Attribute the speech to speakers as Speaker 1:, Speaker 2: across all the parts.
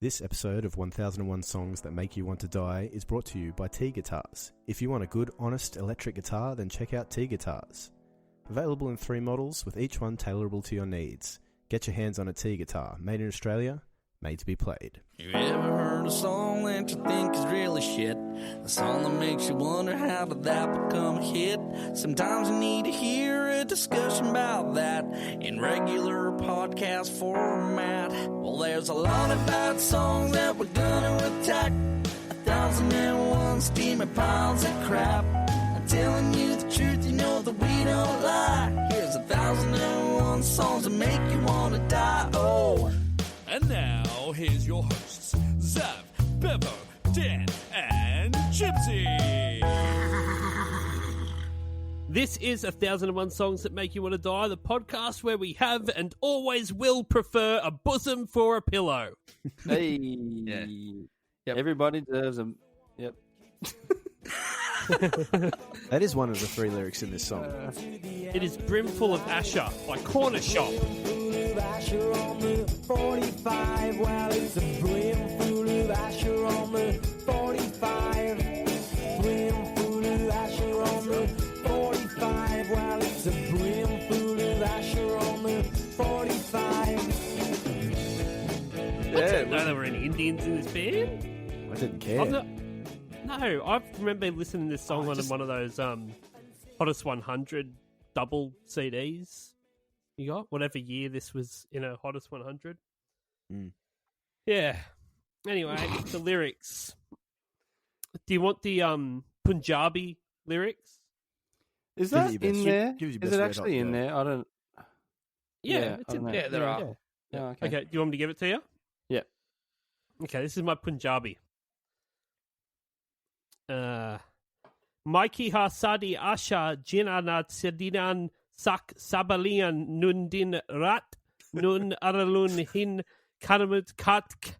Speaker 1: This episode of 1001 Songs That Make You Want to Die is brought to you by T Guitars. If you want a good, honest electric guitar, then check out T Guitars. Available in 3 models, with each one tailorable to your needs. Get your hands on a T guitar, made in Australia, made to be played.
Speaker 2: You ever heard a song that you think is really shit? A song that makes you wonder how did that become a hit? Sometimes you need to hear a discussion about that in regular podcast format. Well, there's a lot of bad songs that we're gonna attack. 1001 steaming piles of crap. I'm telling you the truth, you know that we don't lie. Here's 1001 songs that make you wanna die. Oh.
Speaker 3: And now, here's your hosts, Zav, Bevo, Dan, and Gypsy. This is 1001 Songs That Make You Want to Die, the podcast where we have and always will prefer a bosom for a pillow.
Speaker 4: Hey.
Speaker 2: Yeah. Yep.
Speaker 4: Everybody deserves a... Yep.
Speaker 1: That is one of the 3 lyrics in this song.
Speaker 3: It is Brimful of Asha by Cornershop.
Speaker 5: Asher on the 45, well, it's a brimful of Asher on the 45. Brimful of Asher on the 45, well, it's a brimful of Asher on the 45.
Speaker 3: I didn't know there were any Indians in this band.
Speaker 1: I didn't care.
Speaker 3: No, I remember listening to this song on one of those Hottest 100 double CDs. You got whatever year this was in a Hottest 100. Yeah. Anyway, the lyrics. Do you want the Punjabi lyrics?
Speaker 4: Is that in there?
Speaker 1: give us your
Speaker 4: Is
Speaker 1: best
Speaker 4: it
Speaker 1: red
Speaker 4: actually
Speaker 1: hot
Speaker 4: in
Speaker 1: go.
Speaker 4: there? I don't...
Speaker 3: Yeah,
Speaker 4: I don't know.
Speaker 2: Yeah, there are.
Speaker 4: Yeah,
Speaker 3: Okay, do you want me to give it to you?
Speaker 4: Yeah.
Speaker 3: Okay, this is my Punjabi. Mikey Hasadi Asha Jinanat Sedinan Sak Sabalian Nundin Rat Nun Aralun Hin Karamut Katk.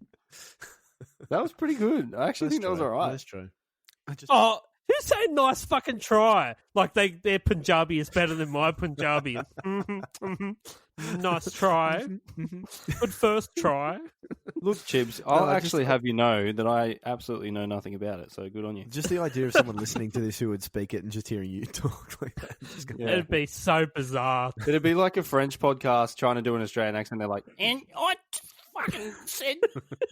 Speaker 4: That was pretty good. I actually think that was all right.
Speaker 1: That's true.
Speaker 3: Oh, who's saying nice fucking try? Like their Punjabi is better than my Punjabi. Nice try. Good first try.
Speaker 4: Look, Chibs, I'll actually have you know that I absolutely know nothing about it, so good on you.
Speaker 1: Just the idea of someone listening to this who would speak it and just hearing you talk like that. Just going,
Speaker 4: Yeah.
Speaker 3: It'd be so bizarre.
Speaker 4: It'd be like a French podcast trying to do an Australian accent. They're like,
Speaker 2: And I fucking said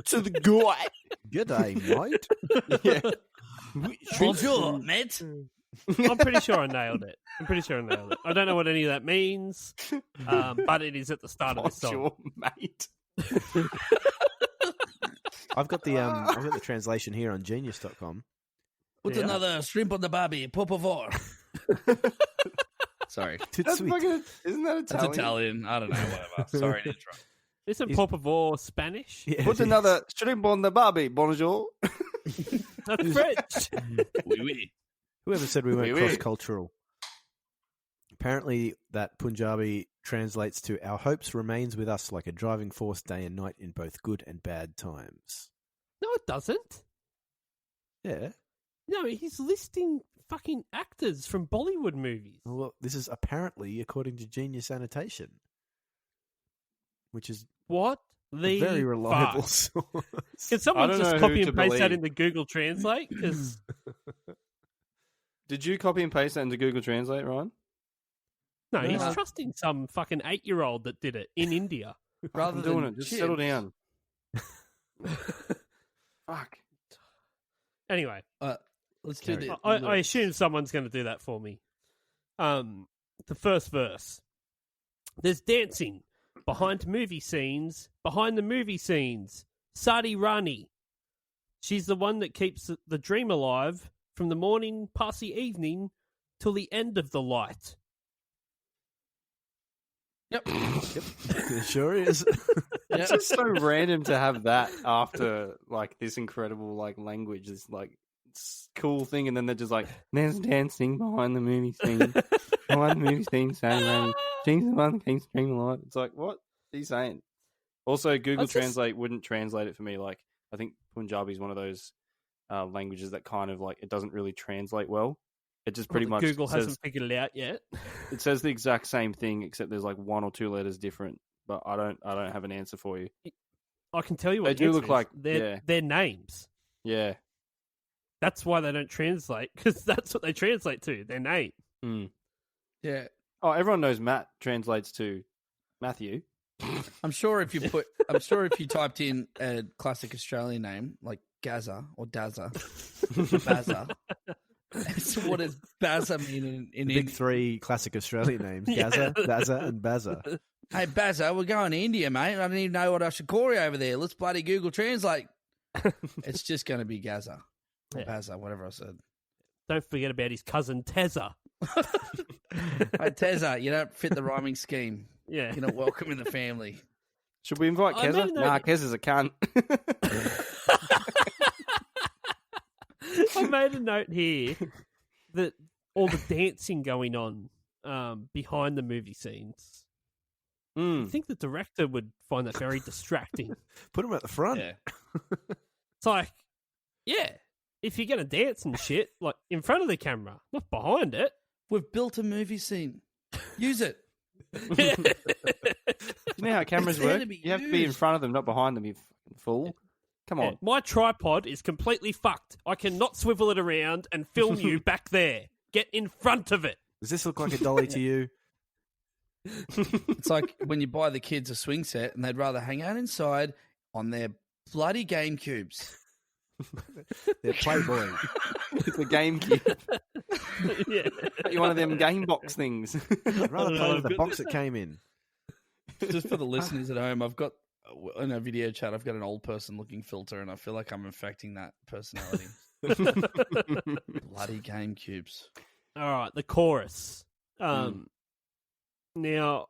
Speaker 4: to the guy.
Speaker 1: Good day, mate.
Speaker 4: Yeah.
Speaker 2: bonjour, mate.
Speaker 3: I'm pretty sure I nailed it. I don't know what any of that means, but it is at the start of the song.
Speaker 4: Bonjour, mate.
Speaker 1: I've got the translation here on genius.com.
Speaker 2: Put
Speaker 3: Yeah.
Speaker 2: another shrimp on the barbie, por favor. Sorry.
Speaker 4: That's
Speaker 1: Sweet.
Speaker 4: fucking, isn't that Italian?
Speaker 2: That's Italian. I don't know, whatever. Sorry to interrupt.
Speaker 3: Isn't
Speaker 1: Is-
Speaker 3: Por favor Spanish?
Speaker 1: Yeah,
Speaker 4: Put
Speaker 1: it
Speaker 4: another shrimp on the barbie. Bonjour.
Speaker 3: That's French.
Speaker 2: Oui, oui.
Speaker 1: Whoever said we weren't
Speaker 4: Oui, oui.
Speaker 1: cross-cultural? Apparently, that Punjabi translates to "Our hopes remains with us like a driving force day and night in both good and bad times."
Speaker 3: No, it doesn't.
Speaker 1: Yeah.
Speaker 3: No, he's listing fucking actors from Bollywood movies.
Speaker 1: Well, this is apparently according to Genius Annotation, which is
Speaker 3: What
Speaker 1: a
Speaker 3: the
Speaker 1: very reliable
Speaker 3: fuck?
Speaker 1: source.
Speaker 3: Can someone
Speaker 4: I don't
Speaker 3: just
Speaker 4: know
Speaker 3: copy
Speaker 4: who
Speaker 3: and
Speaker 4: to
Speaker 3: paste that
Speaker 4: believe.
Speaker 3: into Google Translate? Because
Speaker 4: Did you copy and paste that into Google Translate, Ryan?
Speaker 3: no, he's
Speaker 2: No.
Speaker 3: trusting some fucking 8-year-old that did it in India.
Speaker 2: Rather
Speaker 4: I'm doing
Speaker 2: than
Speaker 4: it. Just
Speaker 2: chips.
Speaker 4: settle down. Fuck.
Speaker 3: Anyway,
Speaker 2: Let's do
Speaker 1: Carry
Speaker 2: the.
Speaker 3: I assume someone's going to do that for me. The first verse. There's dancing behind the movie scenes. Sadi Rani. She's the one that keeps the dream alive from the morning past the evening till the end of the light.
Speaker 2: Yep.
Speaker 1: It sure is.
Speaker 4: It's just so random to have that after like this incredible like language, this like cool thing, and then they're just like, "There's dancing behind the movie scene, behind the movie scene." Saying, "She's the one that keeps dreaming alive." It's like, what are you saying? Also, Google Translate wouldn't translate it for me. Like, I think Punjabi is one of those languages that kind of like it doesn't really translate well. It just pretty much
Speaker 3: Google
Speaker 4: says,
Speaker 3: hasn't figured it out yet.
Speaker 4: it says the exact same thing except there's like 1 or 2 letters different. But I don't have an answer for you.
Speaker 3: I can tell you what
Speaker 4: They do
Speaker 3: gets
Speaker 4: look
Speaker 3: me is
Speaker 4: like-
Speaker 3: their names.
Speaker 4: Yeah.
Speaker 3: That's why they don't translate, because that's what they translate to, their name.
Speaker 4: Mm.
Speaker 6: Yeah.
Speaker 4: Oh, everyone knows Matt translates to Matthew.
Speaker 6: I'm sure if you typed in a classic Australian name like Gaza or Dazza, Bazza. So what does Bazza mean in
Speaker 1: The big three classic Australian names: Gaza, Dazza, and Bazza.
Speaker 6: Hey Bazza, we're going to India, mate. I don't even know what I should call you over there. Let's bloody Google Translate. It's just going to be Gaza, or
Speaker 3: Yeah.
Speaker 6: Bazza, whatever I said.
Speaker 3: Don't forget about his cousin Tezza.
Speaker 6: Hey Tezza, you don't fit the rhyming scheme.
Speaker 3: Yeah.
Speaker 6: You're not welcome in the family.
Speaker 4: Should we invite
Speaker 3: I
Speaker 4: Keza?
Speaker 3: made a note-
Speaker 4: Nah, Keza's a cunt.
Speaker 3: I made a note here that all the dancing going on behind the movie scenes. I
Speaker 4: Mm.
Speaker 3: think the director would find that very distracting.
Speaker 1: Put them at the front.
Speaker 6: Yeah.
Speaker 3: It's like, yeah, if you're going to dance and shit, like in front of the camera, not behind it.
Speaker 6: We've built a movie scene. Use it.
Speaker 4: You know how cameras
Speaker 6: It's there
Speaker 4: work?
Speaker 6: to be
Speaker 4: You have to be in
Speaker 6: used.
Speaker 4: front of them, not behind them, you fucking fool. Come on.
Speaker 3: Yeah, my tripod is completely fucked. I cannot swivel it around and film you back there. Get in front of it.
Speaker 1: Does this look like a dolly to you?
Speaker 6: It's like when you buy the kids a swing set and they'd rather hang out inside on their bloody Game Cubes.
Speaker 1: They're Playboy.
Speaker 4: It's a GameCube.
Speaker 3: Yeah.
Speaker 4: You're one of them game box things.
Speaker 1: I'd rather
Speaker 3: know,
Speaker 1: play
Speaker 3: I've
Speaker 1: with the
Speaker 3: got
Speaker 1: box that came in.
Speaker 6: Just for the listeners at home, I've got in a video chat, I've got an old person looking filter, and I feel like I'm infecting that personality. Bloody Game Cubes.
Speaker 3: All right, the chorus. Now,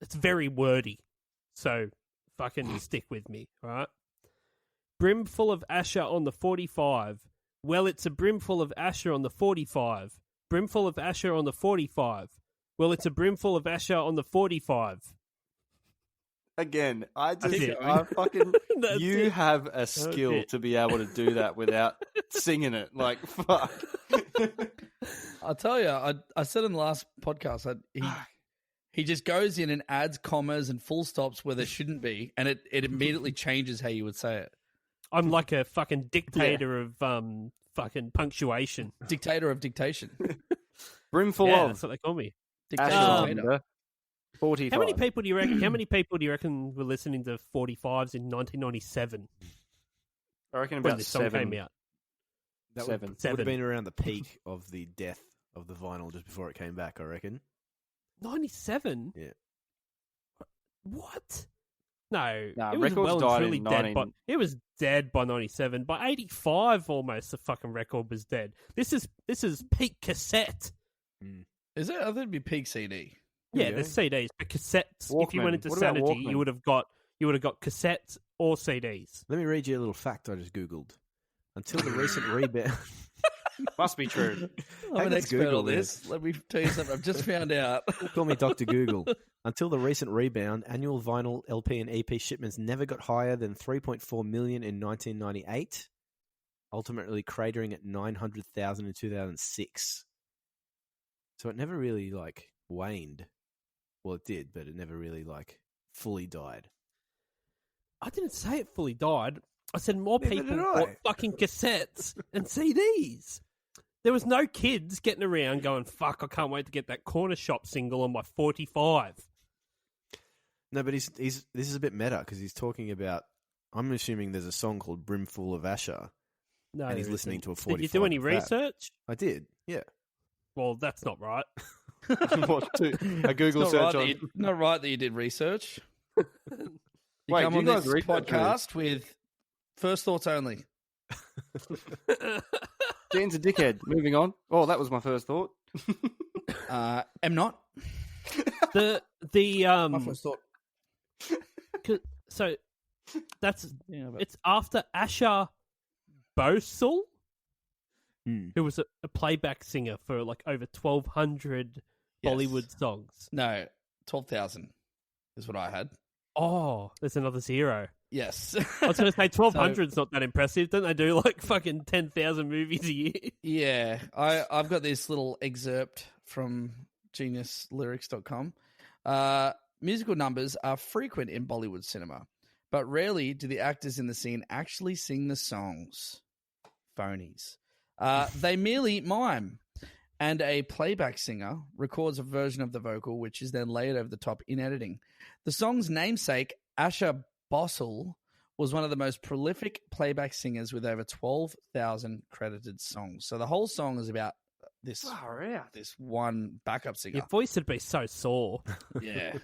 Speaker 3: it's very wordy, so fucking stick with me, all right? Brimful of Asha on the 45. Well, it's a brimful of Asha on the 45. Brimful of Asha on the 45. Well, it's a brimful of Asha on the 45.
Speaker 4: Again, I
Speaker 3: it.
Speaker 4: fucking,
Speaker 3: That's
Speaker 4: you
Speaker 3: it.
Speaker 4: have a skill
Speaker 3: it.
Speaker 4: to be able to do that without singing it. Like, fuck.
Speaker 6: I'll tell you, I said in the last podcast, he just goes in and adds commas and full stops where there shouldn't be, and it immediately changes how you would say it.
Speaker 3: I'm like a fucking dictator of fucking punctuation.
Speaker 6: Dictator of dictation.
Speaker 4: Brimful
Speaker 3: Yeah,
Speaker 4: of
Speaker 3: that's what they call me.
Speaker 6: Dictator.
Speaker 4: Asha
Speaker 6: Dictator.
Speaker 4: on the 45.
Speaker 3: How many people do you reckon? How many people do you reckon were listening to 45s in 1997
Speaker 4: I reckon
Speaker 3: when
Speaker 4: about
Speaker 3: this song
Speaker 4: 7.
Speaker 3: came out?
Speaker 1: That
Speaker 4: Seven.
Speaker 1: would have been around the peak of the death of the vinyl just before it came back, I reckon.
Speaker 3: 97?
Speaker 1: Yeah.
Speaker 3: What? No,
Speaker 4: Nah,
Speaker 3: it was
Speaker 4: records
Speaker 3: well and
Speaker 4: died
Speaker 3: truly
Speaker 4: in
Speaker 3: dead.
Speaker 4: 19
Speaker 3: But it was dead by 97. By 85, almost the fucking record was dead. This is peak cassette.
Speaker 6: Is it? I think it'd be peak CD.
Speaker 3: Yeah,
Speaker 1: Yeah.
Speaker 3: the CDs, but cassettes. If you
Speaker 4: Walkman.
Speaker 3: went into
Speaker 4: What about
Speaker 3: Sanity,
Speaker 4: Walkman?
Speaker 3: you would have got cassettes or CDs.
Speaker 1: Let me read you a little fact I just Googled. Until the recent rebound...
Speaker 4: Must be true.
Speaker 6: I'm an
Speaker 1: let's
Speaker 6: expert
Speaker 1: Google
Speaker 6: on this. Let me tell you something. I've just found out.
Speaker 1: Call me Dr. Google. Until the recent rebound, annual vinyl, LP, and EP shipments never got higher than 3.4 million in 1998, ultimately cratering at 900,000 in 2006. So it never really, waned. Well, it did, but it never really, fully died.
Speaker 3: I didn't say it fully died. I said more
Speaker 1: Neither
Speaker 3: people
Speaker 1: did I.
Speaker 3: bought fucking cassettes and CDs. There was no kids getting around going, fuck, I can't wait to get that Cornershop single on my 45.
Speaker 1: No, but this is a bit meta because he's talking about. I'm assuming there's a song called "Brimful of Asha,"
Speaker 3: No,
Speaker 1: and he's
Speaker 3: there
Speaker 1: listening
Speaker 3: isn't.
Speaker 1: to a 45.
Speaker 3: Did you do any
Speaker 1: of that.
Speaker 3: research?
Speaker 1: I did. Yeah.
Speaker 3: Well, that's not right.
Speaker 4: What, a Google
Speaker 6: Not
Speaker 4: search
Speaker 6: right,
Speaker 4: on.
Speaker 6: that you, not right that you did research. You
Speaker 4: Wait,
Speaker 6: come
Speaker 4: do
Speaker 6: on
Speaker 4: you guys
Speaker 6: this
Speaker 4: research
Speaker 6: podcast with first thoughts only.
Speaker 4: Dan's a dickhead. Moving on. Oh, that was my first thought.
Speaker 6: Am not.
Speaker 3: the
Speaker 6: My first thought.
Speaker 3: so that's
Speaker 6: Yeah, but
Speaker 3: it's after Asha Bhosle,
Speaker 1: Hmm.
Speaker 3: who was a playback singer for like over 1,200
Speaker 6: Yes.
Speaker 3: Bollywood songs.
Speaker 6: no, 12,000 is what I had.
Speaker 3: Oh, there's another zero.
Speaker 6: Yes.
Speaker 3: I was going to say 1,200 is not that impressive. Don't they do like fucking 10,000 movies a year?
Speaker 6: Yeah, I've got this little excerpt from geniuslyrics.com. Musical numbers are frequent in Bollywood cinema, but rarely do the actors in the scene actually sing the songs. Phonies. They merely mime, and a playback singer records a version of the vocal, which is then layered over the top in editing. The song's namesake, Asha Bhosle, was one of the most prolific playback singers with over 12,000 credited songs. So the whole song is about this one backup singer.
Speaker 3: Your voice would be so sore.
Speaker 6: Yeah.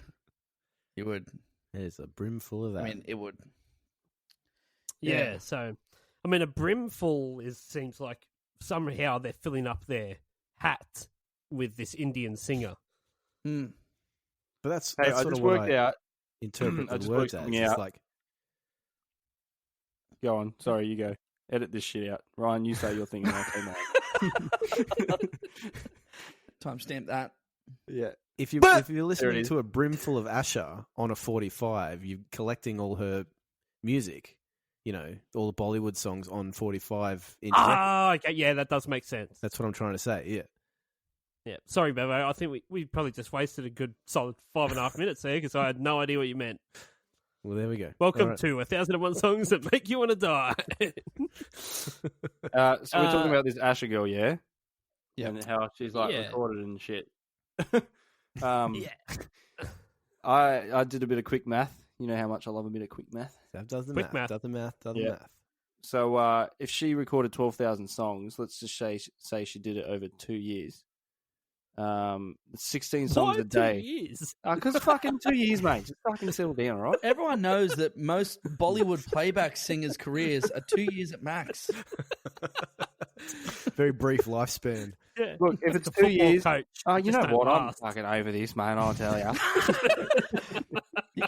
Speaker 6: You would.
Speaker 1: There's a brimful of that.
Speaker 6: I mean, it would.
Speaker 3: Yeah, so, I mean, a brimful seems like somehow they're filling up their hat with this Indian singer.
Speaker 6: Mm.
Speaker 1: but that's
Speaker 4: Hey, I
Speaker 1: sort
Speaker 4: just
Speaker 1: of what
Speaker 4: worked
Speaker 1: I
Speaker 4: out.
Speaker 1: interpret
Speaker 4: I
Speaker 1: the
Speaker 4: just
Speaker 1: words
Speaker 4: worked
Speaker 1: as.
Speaker 4: something
Speaker 1: It's
Speaker 4: out.
Speaker 1: like,
Speaker 4: Go on. Sorry, you go. Edit this shit out. Ryan, you say your thing. And I'll say mine.
Speaker 6: Timestamp that.
Speaker 4: Yeah.
Speaker 1: if you're
Speaker 4: There it
Speaker 1: listening
Speaker 4: is.
Speaker 1: to a brimful of Asha on a 45, you're collecting all her music, all the Bollywood songs on 45 inch records.
Speaker 3: Ah, okay, yeah, that does make sense.
Speaker 1: That's what I'm trying to say, yeah.
Speaker 3: Yeah, sorry, Bevo. I think we probably just wasted a good solid 5.5 minutes there because I had no idea what you meant.
Speaker 1: Well, there we go.
Speaker 3: Welcome
Speaker 1: All right.
Speaker 3: to 1001 Songs That Make You Want to Die.
Speaker 4: So we're talking about this Asha girl, yeah?
Speaker 6: Yeah.
Speaker 4: And how she's like
Speaker 3: Yeah.
Speaker 4: recorded and shit.
Speaker 3: Yeah.
Speaker 4: I did a bit of quick math. You know how much I love a bit of quick math.
Speaker 1: That does the
Speaker 3: Quick
Speaker 1: math.
Speaker 3: math.
Speaker 1: Does the math. Does the
Speaker 4: Yeah.
Speaker 1: math.
Speaker 4: So if she recorded 12,000 songs, let's just say she did it over 2 years. 16 songs
Speaker 3: Why
Speaker 4: a day.
Speaker 3: 2 years?
Speaker 4: Because fucking 2 years, mate. Just fucking settle down, all right?
Speaker 6: Everyone knows that most Bollywood playback singers' careers are 2 years at max.
Speaker 1: Very brief lifespan.
Speaker 3: Yeah.
Speaker 4: Look, if it's
Speaker 3: The
Speaker 4: 2
Speaker 3: football
Speaker 4: years,
Speaker 3: coach
Speaker 4: oh, you
Speaker 3: just
Speaker 4: know
Speaker 3: don't
Speaker 4: what? I'm
Speaker 3: last.
Speaker 4: fucking over this, mate. I'll tell you.
Speaker 6: You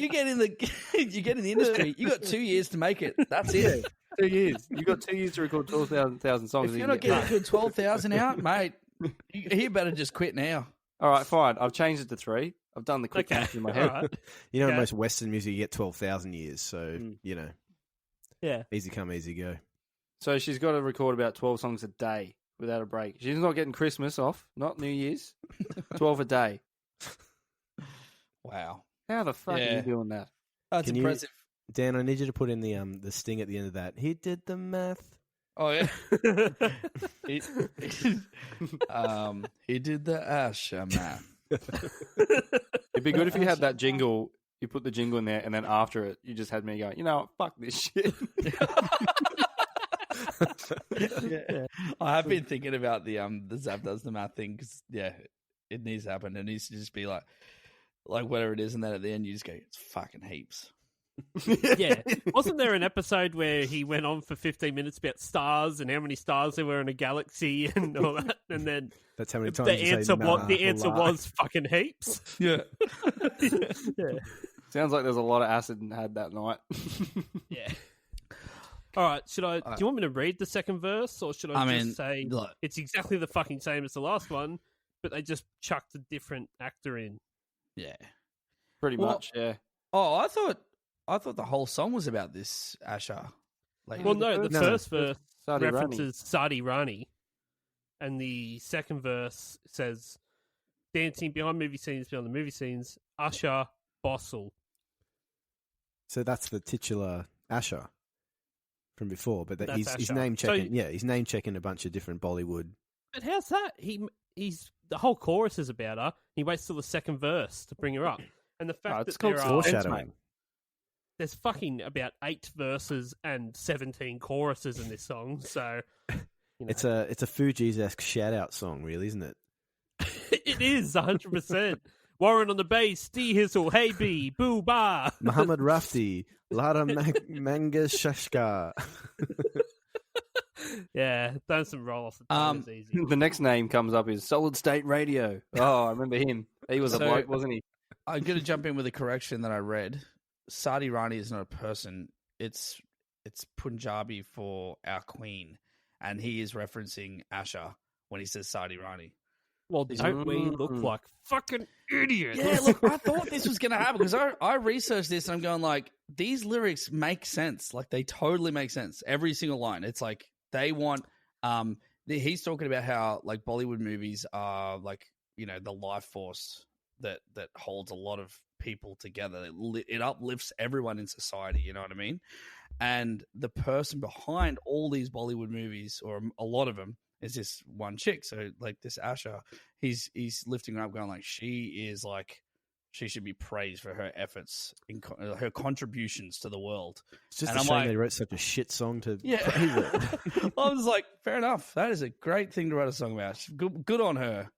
Speaker 6: get in the industry. You got 2 years to make it. That's it.
Speaker 4: 2 years. You got 2 years to record 12,000 songs.
Speaker 6: If you're not getting a good 12,000 out, mate, you better just quit now.
Speaker 4: All right, fine. I've changed it to 3. I've done the quick
Speaker 3: Okay.
Speaker 4: math in my
Speaker 3: All
Speaker 4: head.
Speaker 3: right.
Speaker 1: In
Speaker 3: Okay.
Speaker 1: most Western music, you get 12,000 years. So,
Speaker 3: Yeah.
Speaker 1: easy come, easy go.
Speaker 4: So she's got to record about 12 songs a day without a break. She's not getting Christmas off, not New Year's. 12 a day.
Speaker 6: Wow.
Speaker 4: How the fuck are
Speaker 6: Yeah.
Speaker 4: you doing that?
Speaker 6: That's
Speaker 1: Can you-
Speaker 6: impressive.
Speaker 1: Dan, I need you to put in the sting at the end of that. He did the math.
Speaker 6: Oh, yeah. He did the Asha math.
Speaker 4: It'd be good if you had that jingle. You put the jingle in there, and then after it, you just had me going, fuck this shit.
Speaker 6: Yeah. I have been thinking about the Zap does the math thing because it needs to happen. It needs to just be like whatever it is, and then at the end you just go, it's fucking heaps.
Speaker 3: Yeah. Wasn't there an episode where he went on for 15 minutes about stars and how many stars there were in a galaxy and all that? And then
Speaker 1: That's how many times
Speaker 3: the
Speaker 1: you say,
Speaker 3: answer
Speaker 1: nah,
Speaker 3: the answer
Speaker 1: lie.
Speaker 3: was fucking heaps.
Speaker 6: Yeah.
Speaker 3: Yeah.
Speaker 4: Sounds like there's a lot of acid had that night.
Speaker 3: Yeah. All right. Do you want me to read the second verse, or should I just say
Speaker 6: look,
Speaker 3: it's exactly the fucking same as the last one, but they just chucked a different actor in?
Speaker 6: yeah.
Speaker 4: Pretty
Speaker 6: Well,
Speaker 4: much, yeah.
Speaker 6: Oh, I thought the whole song was about this Asha. Like,
Speaker 3: Well, no, the
Speaker 1: No.
Speaker 3: first verse
Speaker 4: Sadi Rani.
Speaker 3: references Sadi Rani, and the second verse says, dancing behind movie scenes, beyond the movie scenes, Asha Bhosle.
Speaker 1: So that's the titular Asha from before, but
Speaker 3: That's
Speaker 1: he's
Speaker 3: Asha.
Speaker 1: name checking.
Speaker 3: So-
Speaker 1: He's name checking a bunch of different Bollywood.
Speaker 3: But how's that? He's the whole chorus is about her. He waits till the second verse to bring her up, and the fact
Speaker 4: it's
Speaker 3: that
Speaker 4: called
Speaker 3: there are
Speaker 1: Foreshadowing.
Speaker 3: there's fucking about 8 verses and 17 choruses in this song. So
Speaker 1: It's a Fugees-esque shout-out song, really, isn't it?
Speaker 3: it is 100%. Warren on the bass, D Hizzle, Hey B, Boo Ba.
Speaker 1: Muhammad Rafti, Lada Mangeshashka.
Speaker 3: Yeah, done some roll off the tongue is easy.
Speaker 4: The next name comes up is Solid State Radio. Oh, I remember him. He was a
Speaker 6: So-
Speaker 4: bloke, wasn't he?
Speaker 6: I'm going to jump in with a correction that I read. Sadi Rani is not a person. It's Punjabi for our queen, and he is referencing Asha when he says Sadi Rani.
Speaker 3: Well, don't we look like fucking idiots?
Speaker 6: Yeah, look, I thought this was going to happen because I researched this and I'm going like, these lyrics make sense. Like, they totally make sense. Every single line. It's like they want. He's talking about how like Bollywood movies are like, the life force that holds a lot of people together. It uplifts everyone in society. You know what I mean? And the person behind all these Bollywood movies, or a lot of them, is this one chick. So like this Asha, he's lifting her up, going like, she should be praised for her efforts, her contributions to the world.
Speaker 1: It's just
Speaker 6: and
Speaker 1: a
Speaker 6: I'm
Speaker 1: shame
Speaker 6: like,
Speaker 1: they wrote such a shit song to
Speaker 6: yeah.
Speaker 1: praise it.
Speaker 6: I was like, fair enough. That is a great thing to write a song about. Good on her.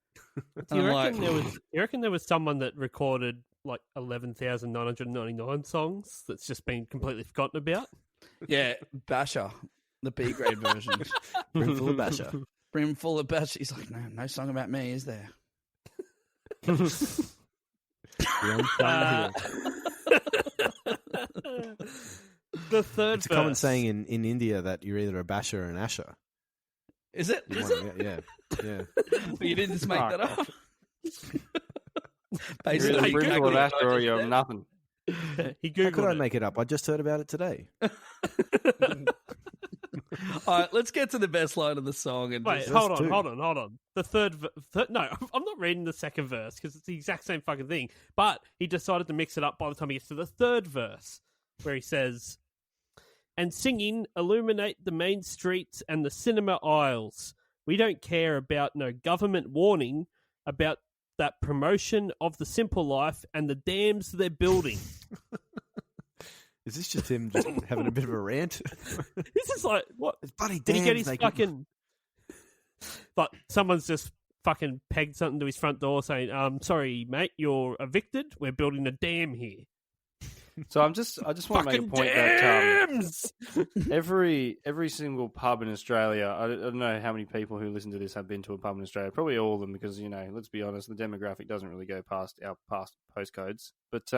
Speaker 3: Do you reckon there was someone that recorded like 11,999 songs that's just been completely forgotten about?
Speaker 6: Yeah, Basher, the B grade version.
Speaker 1: Brimful of Basha.
Speaker 6: Brimful of Basher. He's like, no song about me, is there?
Speaker 3: The third
Speaker 1: It's a common saying in India that you're either a Basha or an Asha.
Speaker 6: Is it?
Speaker 1: Yeah.
Speaker 6: But you didn't just make that up.
Speaker 4: You're either Brimful of Asha or you're nothing.
Speaker 3: He
Speaker 1: How
Speaker 3: Googled
Speaker 1: could I
Speaker 3: it.
Speaker 1: make it up? I just heard about it today.
Speaker 6: All right, let's get to the best line of the song. And
Speaker 3: Wait,
Speaker 6: just-
Speaker 3: hold
Speaker 1: two.
Speaker 3: on. The third no, I'm not reading the second verse because it's the exact same fucking thing. But he decided to mix it up by the time he gets to the third verse, where he says, "And singing illuminate the main streets and the cinema aisles. We don't care about no government warning about that promotion of the simple life and the dams they're building."
Speaker 1: Is this just him just having a bit of a rant?
Speaker 3: This is like, what?
Speaker 1: It's bloody
Speaker 3: Did he get
Speaker 1: dams,
Speaker 3: his fucking... Like, someone's just fucking pegged something to his front door saying, sorry, mate, you're evicted. We're building a dam here.
Speaker 4: So I just want to make a
Speaker 3: Fucking
Speaker 4: point
Speaker 3: dams!
Speaker 4: that every single pub in Australia, I don't know how many people who listen to this have been to a pub in Australia. Probably all of them, because let's be honest, the demographic doesn't really go past our past postcodes. But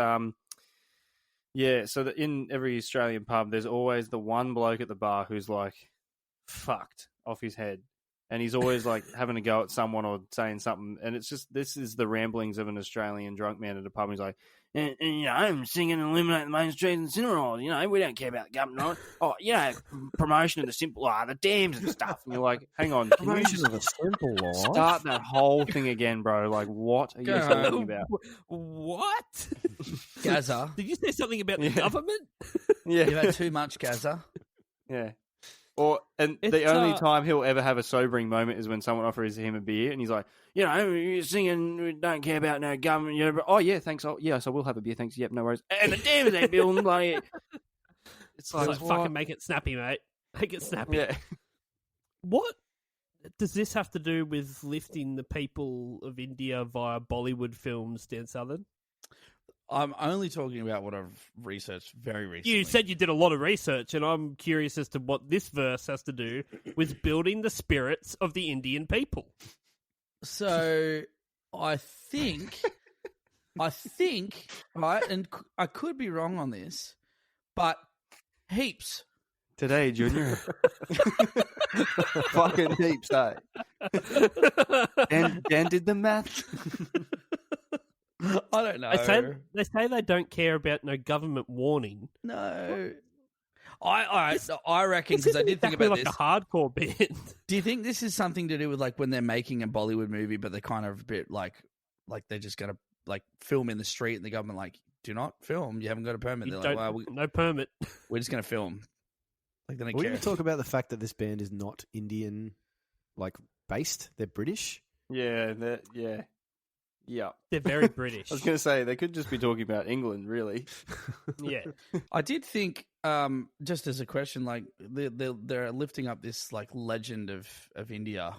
Speaker 4: yeah, so that in every Australian pub, there's always the one bloke at the bar who's like fucked off his head, and he's always like having a go at someone or saying something. And it's just, this is the ramblings of an Australian drunk man at a pub. He's like, and I'm singing and illuminate the main streets and cinema hall. We don't care about the government. Oh, promotion of the simple, the dams and stuff. And you're like, hang on, can you just
Speaker 1: of a simple law.
Speaker 4: start that whole thing again, bro? Like, what are you talking about?
Speaker 3: What?
Speaker 6: Gaza.
Speaker 3: Did you say something about the government?
Speaker 4: Yeah,
Speaker 6: You've had too much, Gaza.
Speaker 4: yeah. The
Speaker 3: It's,
Speaker 4: only time he'll ever have a sobering moment is when someone offers him a beer, and he's like, you're singing, we don't care about no government. Oh yeah, thanks. Yes, I will have a beer. Thanks. Yep, no worries. And the damn they building, bloody. It's like,
Speaker 3: fucking make it snappy, mate. Make it snappy.
Speaker 4: Yeah.
Speaker 3: What does this have to do with lifting the people of India via Bollywood films, Dan Southern?
Speaker 6: I'm only talking about what I've researched very recently.
Speaker 3: You said you did a lot of research, and I'm curious as to what this verse has to do with building the spirits of the Indian people.
Speaker 6: So I think, right, and I could be wrong on this, but heaps.
Speaker 4: Today, Junior. Fucking heaps, eh? Dan did the math.
Speaker 6: I don't know.
Speaker 3: They say they don't care about no government warning.
Speaker 6: No. I reckon, because I did think
Speaker 3: exactly
Speaker 6: about
Speaker 3: like
Speaker 6: this.
Speaker 3: a hardcore band.
Speaker 6: Do you think this is something to do with like when they're making a Bollywood movie, but they're kind of a bit like they're just going to like film in the street, and the government like, do not film. You haven't got a permit.
Speaker 3: You
Speaker 6: They're like,
Speaker 3: don't- no permit.
Speaker 6: we're just going to film. Like they don't
Speaker 1: We
Speaker 6: care.
Speaker 1: even talk about the fact that this band is not Indian, like based. They're British.
Speaker 4: Yeah.
Speaker 3: They're very British.
Speaker 4: I was going to say, they could just be talking about England, really.
Speaker 3: Yeah.
Speaker 6: I did think, just as a question, like they're lifting up this like legend of India.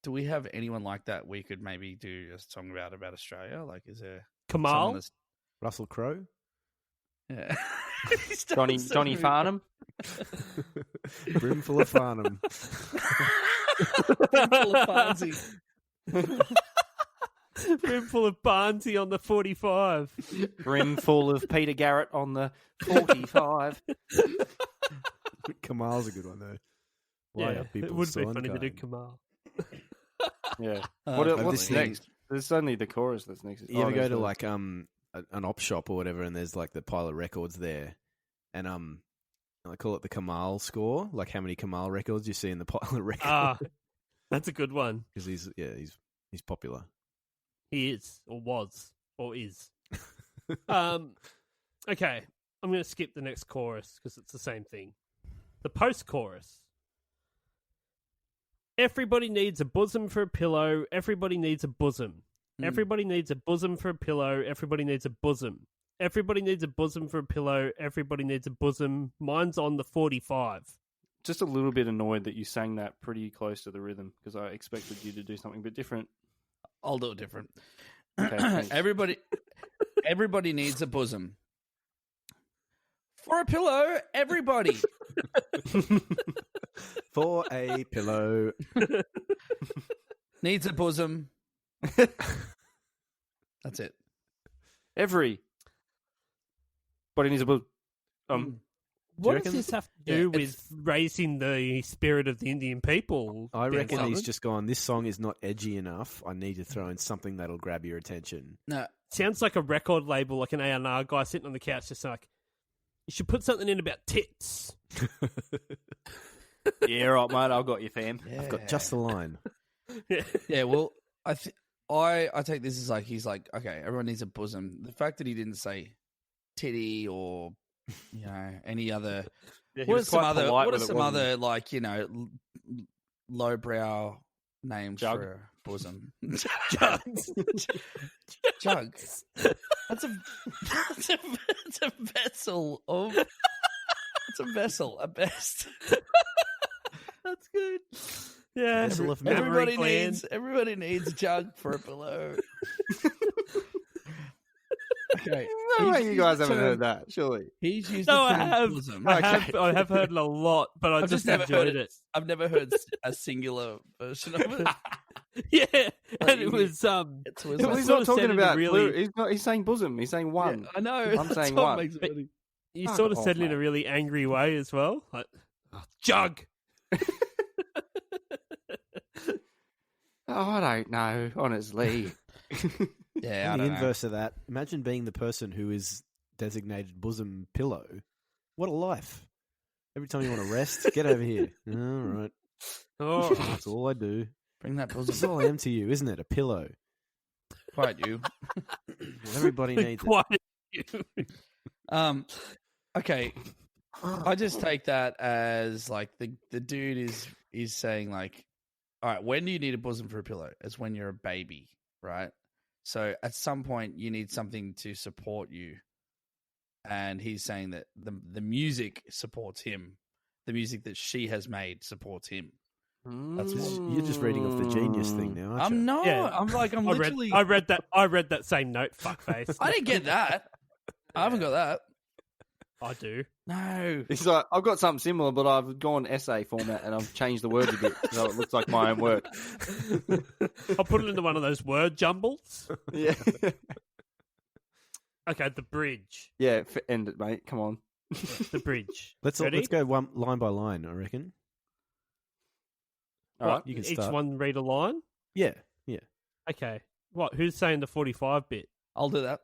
Speaker 6: Do we have anyone like that we could maybe do a song about Australia? Like, is there someone
Speaker 3: Kamal?
Speaker 6: that's-
Speaker 1: Russell Crowe.
Speaker 6: Yeah.
Speaker 4: Johnny Farnham.
Speaker 1: Brimful of Farnham.
Speaker 6: Brimful of Farnsey.
Speaker 3: Brimful of Barnsey on the 45.
Speaker 4: Brimful of Peter Garrett on the 45.
Speaker 1: Kamal's a good one though. Why
Speaker 3: Yeah,
Speaker 1: are people
Speaker 3: it would
Speaker 1: so
Speaker 3: be funny to do
Speaker 1: unkind?
Speaker 3: Kamal.
Speaker 4: Yeah.
Speaker 6: I've
Speaker 4: What's
Speaker 1: seen-
Speaker 4: next? There's only the chorus that's next.
Speaker 1: You ever go
Speaker 4: there's
Speaker 1: to
Speaker 4: the-
Speaker 1: like an op shop or whatever, and there's like the pile of records there, and I call it the Kamal score, like how many Kamal records you see in the pile of records.
Speaker 3: Ah, that's a good one.
Speaker 1: Because he's popular.
Speaker 3: He is, or was, or is. Okay, I'm going to skip the next chorus because it's the same thing. The post-chorus. Everybody needs a bosom for a pillow. Everybody needs a bosom. Everybody needs a bosom for a pillow. Everybody needs a bosom. Everybody needs a bosom for a pillow. Everybody needs a bosom. Mine's on the 45.
Speaker 4: Just a little bit annoyed that you sang that pretty close to the rhythm because I expected you to do something a bit different.
Speaker 6: I'll do it different.
Speaker 4: Okay, thanks.
Speaker 6: Everybody needs a bosom. For a pillow, everybody.
Speaker 1: For a pillow.
Speaker 6: Needs a bosom. That's it.
Speaker 4: Every. But it needs a boom.
Speaker 3: What does this have to do with raising the spirit of the Indian people?
Speaker 1: I
Speaker 3: Dan
Speaker 1: reckon he's
Speaker 3: Sullivan?
Speaker 1: just gone, this song is not edgy enough. I need to throw in something that'll grab your attention.
Speaker 6: No.
Speaker 3: Sounds like a record label, like an A&R guy sitting on the couch just like, you should put something in about tits.
Speaker 4: Yeah, right, mate. I've got you, fam.
Speaker 1: I've got just the line.
Speaker 6: Yeah, well, I take this as like, he's like, okay, everyone needs a bosom. The fact that he didn't say titty or, you know, any other...
Speaker 4: Yeah, he
Speaker 6: what are
Speaker 4: was
Speaker 6: some
Speaker 4: quite
Speaker 6: other,
Speaker 4: polite
Speaker 6: what are
Speaker 4: with it,
Speaker 6: some
Speaker 4: wasn't he?
Speaker 6: other like, you know, lowbrow names
Speaker 4: Jug.
Speaker 6: for a bosom?
Speaker 3: Jugs.
Speaker 6: Jug. That's a vessel of... It's a vessel at best.
Speaker 3: That's good. Yeah.
Speaker 1: Vessel of memory.
Speaker 6: Everybody needs a jug for a pillow. Okay.
Speaker 4: No way
Speaker 6: He's
Speaker 4: you
Speaker 6: used
Speaker 4: guys
Speaker 6: the
Speaker 4: haven't
Speaker 6: term-
Speaker 4: heard that, surely.
Speaker 6: He's used
Speaker 3: No,
Speaker 6: the
Speaker 3: I
Speaker 6: term
Speaker 3: have.
Speaker 6: bosom.
Speaker 3: I have heard it a lot, but I
Speaker 6: I've
Speaker 3: just
Speaker 6: never
Speaker 3: enjoyed
Speaker 6: heard
Speaker 3: it.
Speaker 6: I've never heard a singular version of it.
Speaker 3: Yeah, and it was
Speaker 6: It's
Speaker 3: It
Speaker 4: Well,
Speaker 3: was
Speaker 4: he's
Speaker 3: sort
Speaker 4: not
Speaker 3: of said
Speaker 4: talking
Speaker 3: in a
Speaker 4: about
Speaker 3: really-
Speaker 4: blue. He's saying bosom. He's saying one.
Speaker 6: Yeah, I know.
Speaker 4: I'm
Speaker 6: That's
Speaker 4: saying
Speaker 6: what
Speaker 4: one.
Speaker 6: makes it funny.
Speaker 3: you
Speaker 4: Fuck
Speaker 3: sort of
Speaker 4: off,
Speaker 3: said it in a
Speaker 4: mate.
Speaker 3: really angry way as well. Like, jug.
Speaker 4: Oh, I don't know, honestly.
Speaker 6: Yeah, I
Speaker 1: And the
Speaker 6: don't know.
Speaker 1: inverse of that, imagine being the person who is designated bosom pillow. What a life. Every time you want to rest, get over here. All right.
Speaker 3: Oh,
Speaker 1: That's all I do.
Speaker 6: Bring that
Speaker 1: That's
Speaker 6: bosom.
Speaker 1: all I am to you, isn't it? A pillow.
Speaker 6: Quite you.
Speaker 1: Everybody needs it.
Speaker 3: quite.
Speaker 6: Okay. I just take that as like the dude is saying like, all right, when do you need a bosom for a pillow? It's when you're a baby, right? So at some point you need something to support you. And he's saying that the music supports him. The music that she has made supports him. That's what
Speaker 1: You're just reading off the genius thing now, aren't you?
Speaker 6: I'm not.
Speaker 3: Yeah.
Speaker 6: I'm like, I'm
Speaker 3: I
Speaker 6: literally.
Speaker 3: read that same note. Fuckface.
Speaker 6: I didn't get that. I haven't got that.
Speaker 3: I do.
Speaker 6: No.
Speaker 4: He's like, I've got something similar, but I've gone essay format and I've changed the words a bit so it looks like my own work.
Speaker 3: I'll put it into one of those word jumbles.
Speaker 4: Yeah.
Speaker 3: Okay, the bridge.
Speaker 4: Yeah, end it, mate. Come on.
Speaker 3: The bridge.
Speaker 1: Let's
Speaker 3: Ready?
Speaker 1: go one line by line, I reckon.
Speaker 4: All right.
Speaker 1: You can
Speaker 3: Each
Speaker 1: start.
Speaker 3: one read a line?
Speaker 1: Yeah.
Speaker 3: Okay. What? Who's saying the 45 bit?
Speaker 6: I'll do that.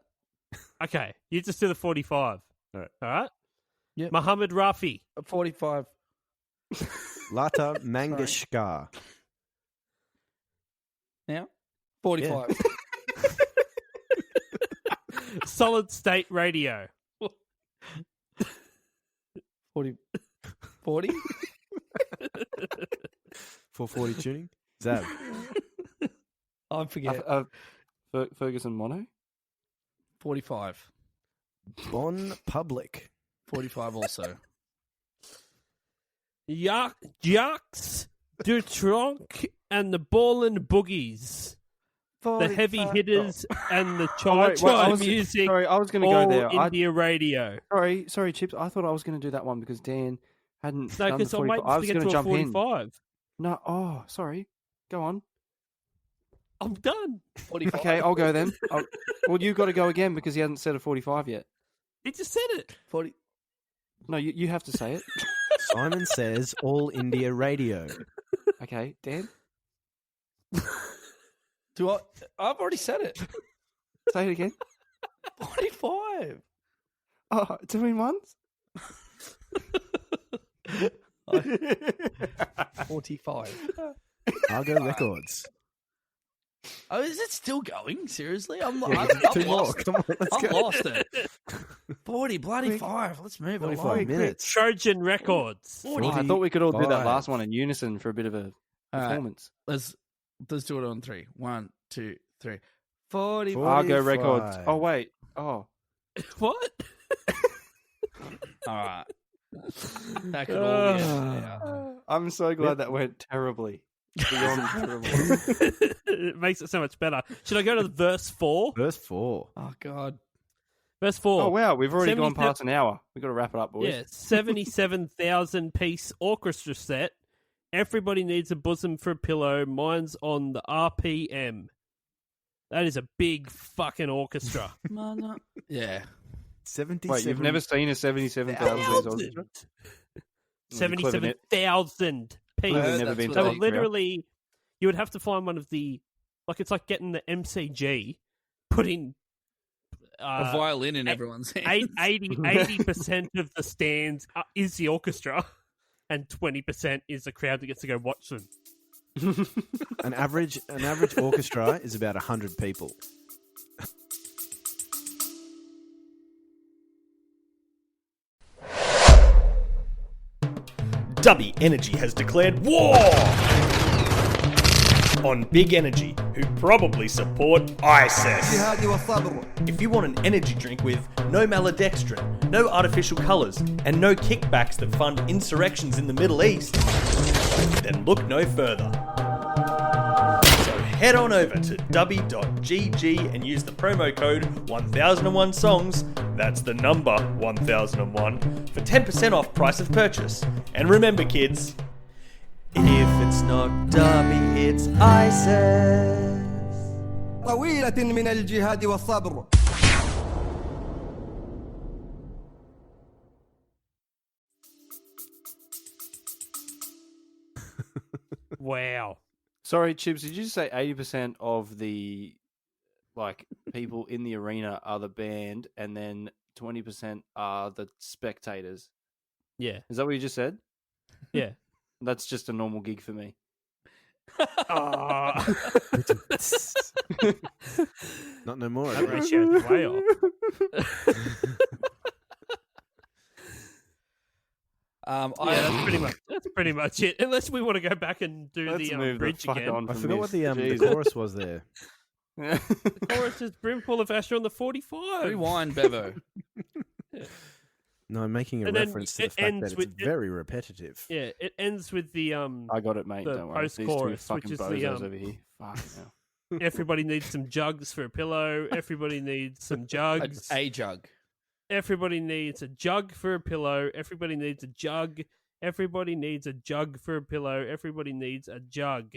Speaker 3: Okay. You just do the 45.
Speaker 1: All right.
Speaker 3: All right?
Speaker 6: Yep.
Speaker 3: Muhammad Rafi.
Speaker 6: 45.
Speaker 1: Lata Mangeshkar.
Speaker 6: Now? 45.
Speaker 3: Solid State Radio.
Speaker 6: 40. 40?
Speaker 1: 440 tuning. Zab.
Speaker 6: I forget.
Speaker 4: Ferguson Mono?
Speaker 6: 45.
Speaker 1: Bon Public.
Speaker 6: 45 also.
Speaker 3: Jacques Dutronc and the Ballin' Boogies. The heavy hitters and the
Speaker 4: wait,
Speaker 3: chai
Speaker 4: I was-
Speaker 3: music.
Speaker 4: Sorry, I was going to
Speaker 3: all
Speaker 4: go there.
Speaker 3: India Radio.
Speaker 4: Sorry, Chips. I thought I was going to do that one because Dan hadn't
Speaker 3: No,
Speaker 4: done the
Speaker 3: because I'm
Speaker 4: 45.
Speaker 3: waiting
Speaker 4: I
Speaker 3: to
Speaker 4: was
Speaker 3: get
Speaker 4: going
Speaker 3: to a
Speaker 4: jump in.
Speaker 3: 45.
Speaker 4: No, oh, sorry. Go on.
Speaker 3: I'm done.
Speaker 6: 45.
Speaker 4: Okay, I'll go then. Well, you've got to go again because he hasn't said a 45 yet.
Speaker 3: He just said it.
Speaker 6: 40.
Speaker 4: No, you have to say it.
Speaker 1: Simon says All India Radio.
Speaker 4: Okay, Dan,
Speaker 6: Do I? I've already said it.
Speaker 4: say it again.
Speaker 6: 45.
Speaker 4: Oh, 2 in ones?
Speaker 6: 45.
Speaker 1: Argo Records.
Speaker 6: Oh, is it still going? Seriously? I'm
Speaker 1: Two more.
Speaker 6: lost.
Speaker 1: Come on, let's
Speaker 6: I've
Speaker 1: go.
Speaker 6: lost it. 40 bloody 5. Let's move it
Speaker 1: 45
Speaker 6: along.
Speaker 1: minutes.
Speaker 3: Trojan Records.
Speaker 4: Oh, I thought we could all do that
Speaker 1: 45.
Speaker 4: last one in unison for a bit of a
Speaker 6: All right.
Speaker 4: performance.
Speaker 6: Let's do it on 3. 1, 2, 3. 40.
Speaker 4: Argo Records.
Speaker 1: 45.
Speaker 4: Oh, wait. Oh.
Speaker 3: What?
Speaker 6: All right. That could all be it. Yeah.
Speaker 4: I'm so glad that went terribly. Beyond terrible.
Speaker 3: It makes it so much better. Should I go to verse 4?
Speaker 1: Verse 4.
Speaker 6: Oh, God.
Speaker 3: Verse 4.
Speaker 4: Oh, wow. We've already gone
Speaker 3: 77
Speaker 4: past an hour. We've got to wrap it up, boys.
Speaker 3: Yeah, 77,000 piece orchestra set. Everybody needs a bosom for a pillow. Mine's on the RPM. That is a big fucking orchestra.
Speaker 6: No. Yeah.
Speaker 1: 77.
Speaker 4: Wait, you've never seen a 77,000 piece orchestra?
Speaker 3: 77,000
Speaker 4: Clearly
Speaker 3: pieces.
Speaker 4: never been to
Speaker 3: So
Speaker 4: Austria.
Speaker 3: literally, you would have to find one of the, like it's like getting the MCG, put in
Speaker 6: A violin in everyone's hands.
Speaker 3: 80% of the stands is the orchestra, and 20% is the crowd that gets to go watch them.
Speaker 1: An average orchestra is about 100 people.
Speaker 7: Dubby Energy has declared war on Big Energy, who probably support ISIS. If you want an energy drink with no maltodextrin, no artificial colours, and no kickbacks that fund insurrections in the Middle East, then look no further. So head on over to dubby.gg and use the promo code 1001songs, that's the number 1001, for 10% off price of purchase. And remember, kids, if it's not Dubby, it's ISIS.
Speaker 5: طويلة من الجهاد والصبر.
Speaker 3: Wow.
Speaker 4: Sorry, Chibs, did you say 80% of the people in the arena are the band and then 20% are the spectators?
Speaker 3: Yeah.
Speaker 4: Is that what you just said?
Speaker 3: Yeah.
Speaker 4: That's just a normal gig for me.
Speaker 3: Oh,
Speaker 1: Not no more.
Speaker 3: that ratio's way off. That's pretty much it. Unless we want to go back and do
Speaker 4: Let's
Speaker 3: the
Speaker 4: move the
Speaker 3: bridge
Speaker 4: fuck
Speaker 3: again.
Speaker 4: on
Speaker 1: I
Speaker 4: from
Speaker 1: forgot what
Speaker 4: this.
Speaker 1: the
Speaker 4: Jesus.
Speaker 1: chorus was there.
Speaker 3: The chorus is Brimful of Asha on the 45.
Speaker 6: Rewind, Bevo.
Speaker 1: No, I'm making a
Speaker 3: And then
Speaker 1: reference to the
Speaker 3: it
Speaker 1: fact
Speaker 3: ends
Speaker 1: that it's
Speaker 3: with-
Speaker 1: very repetitive.
Speaker 3: Yeah, it ends with the
Speaker 4: I got it, mate.
Speaker 3: the
Speaker 4: Don't worry. These two
Speaker 3: post-chorus,
Speaker 4: fucking
Speaker 3: which is the,
Speaker 4: bozos over here. Fuck no.
Speaker 3: everybody needs some jugs for a pillow. Everybody needs some jugs.
Speaker 6: A jug.
Speaker 3: Everybody needs a jug for a pillow. Everybody needs a jug. Everybody needs a jug for a pillow. Everybody needs a jug.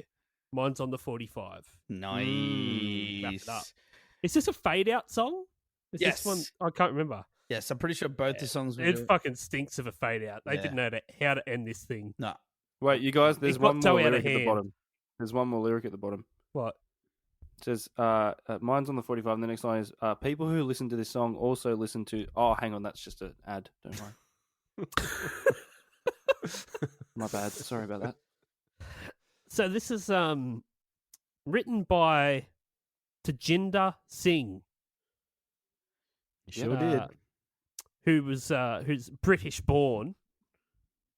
Speaker 3: Mine's on the 45.
Speaker 6: Nice.
Speaker 3: Wrap it up. Is this a fade out song? Is
Speaker 6: Yes.
Speaker 3: this one? I can't remember.
Speaker 6: Yes, I'm pretty sure both the songs were.
Speaker 3: It fucking stinks of a fade out. They
Speaker 6: Yeah.
Speaker 3: didn't know how to end this thing.
Speaker 6: No.
Speaker 4: Wait, you guys, there's
Speaker 3: It got
Speaker 4: one
Speaker 3: so
Speaker 4: more
Speaker 3: out of
Speaker 4: lyric at the
Speaker 3: hand.
Speaker 4: bottom. There's one more lyric at the bottom.
Speaker 3: What?
Speaker 4: It says, mine's on the 45, and the next line is, people who listen to this song also listen to... Oh, hang on, that's just an ad. Don't worry. My bad. Sorry about that.
Speaker 3: So this is written by Tajinder Singh.
Speaker 1: Sure did.
Speaker 3: Who's British born,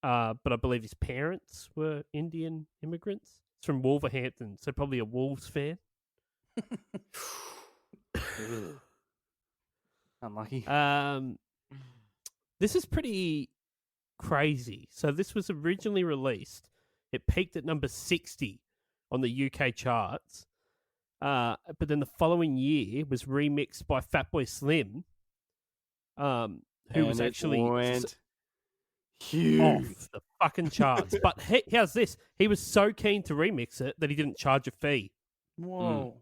Speaker 3: but I believe his parents were Indian immigrants. It's from Wolverhampton, so probably a Wolves fan.
Speaker 4: Unlucky.
Speaker 3: This is pretty crazy. So this was originally released. It peaked at number 60 on the UK charts. But then the following year was remixed by Fatboy Slim, who was actually
Speaker 4: went huge.
Speaker 3: off the fucking charts. But how's this? He was so keen to remix it that he didn't charge a fee.
Speaker 6: Whoa.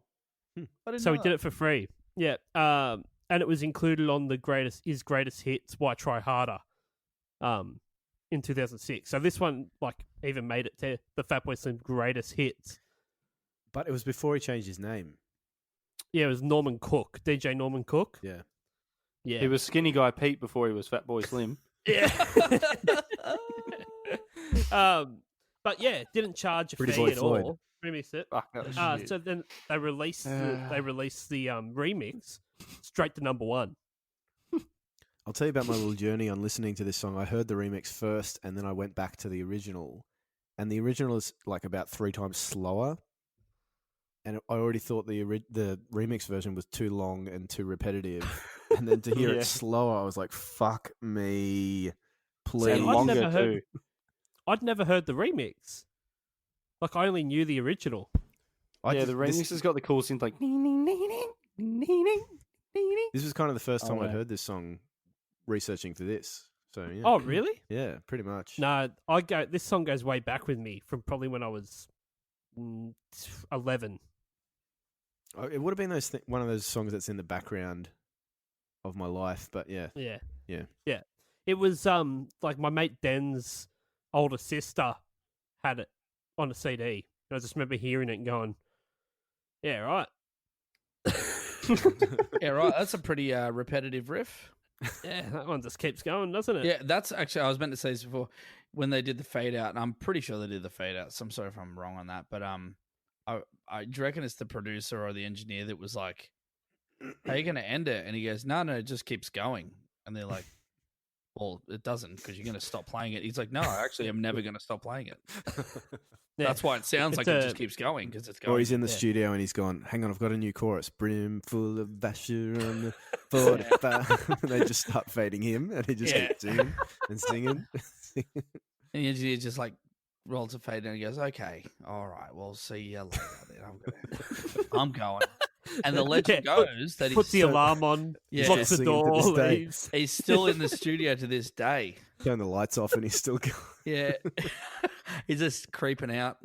Speaker 3: So he did it for free. Yeah. And it was included on his greatest hits, Why Try Harder, in 2006. So this one, even made it to the Fatboy Slim greatest hits.
Speaker 1: But it was before he changed his name.
Speaker 3: Yeah, it was Norman Cook, DJ Norman Cook.
Speaker 1: Yeah.
Speaker 3: Yeah.
Speaker 4: He was Skinny Guy Pete before he was Fat Boy Slim.
Speaker 3: Yeah. But yeah, didn't charge a
Speaker 1: Pretty
Speaker 3: fee
Speaker 1: Boy
Speaker 3: at
Speaker 1: Floyd.
Speaker 3: all. remix it.
Speaker 4: Fuck that shit.
Speaker 3: So then they released the remix straight to number one.
Speaker 1: I'll tell you about my little journey on listening to this song. I heard the remix first, and then I went back to the original. And the original is like about 3 times slower. And I already thought the remix version was too long and too repetitive. And then to hear it slower, I was like, "Fuck me, please."
Speaker 4: And longer too.
Speaker 3: I'd never heard the remix. Like I only knew the original.
Speaker 4: The remix has got the cool synth like.
Speaker 1: This was kind of the first time I'd heard this song. Researching for this, so yeah.
Speaker 3: Oh, really?
Speaker 1: Yeah, pretty much.
Speaker 3: No, this song goes way back with me from probably when I was 11.
Speaker 1: It would have been one of those songs that's in the background of my life, but yeah.
Speaker 3: It was like my mate Den's older sister had it on a CD, and I just remember hearing it and going, "Yeah, right."
Speaker 6: Yeah, right. That's a pretty repetitive riff.
Speaker 3: Yeah, that one just keeps going, doesn't it?
Speaker 6: Yeah, that's actually, I was meant to say this before, when they did the fade out, and I'm pretty sure they did the fade out, so I'm sorry if I'm wrong on that, but I do you reckon it's the producer or the engineer that was like, "How are you going to end it?" And he goes, no, it just keeps going. And they're like, "Well, it doesn't, because you're going to stop playing it." He's like, "No, actually, I'm never going to stop playing it."
Speaker 3: Yeah.
Speaker 6: That's why it sounds like it just keeps going, because it's going.
Speaker 1: Or he's in the studio and he's gone, "Hang on, I've got a new chorus. Brimful of Asha on the 45. And they just start fading him, and he just keeps singing and singing.
Speaker 6: And the engineer just like rolls a fade and he goes, "Okay, all right, we'll see you later then. I'm going." And the legend goes that he
Speaker 3: puts the alarm on, locks the door, leaves.
Speaker 6: He's still in the studio to this day.
Speaker 1: Turn the lights off and he's still going.
Speaker 6: Yeah. He's just creeping out.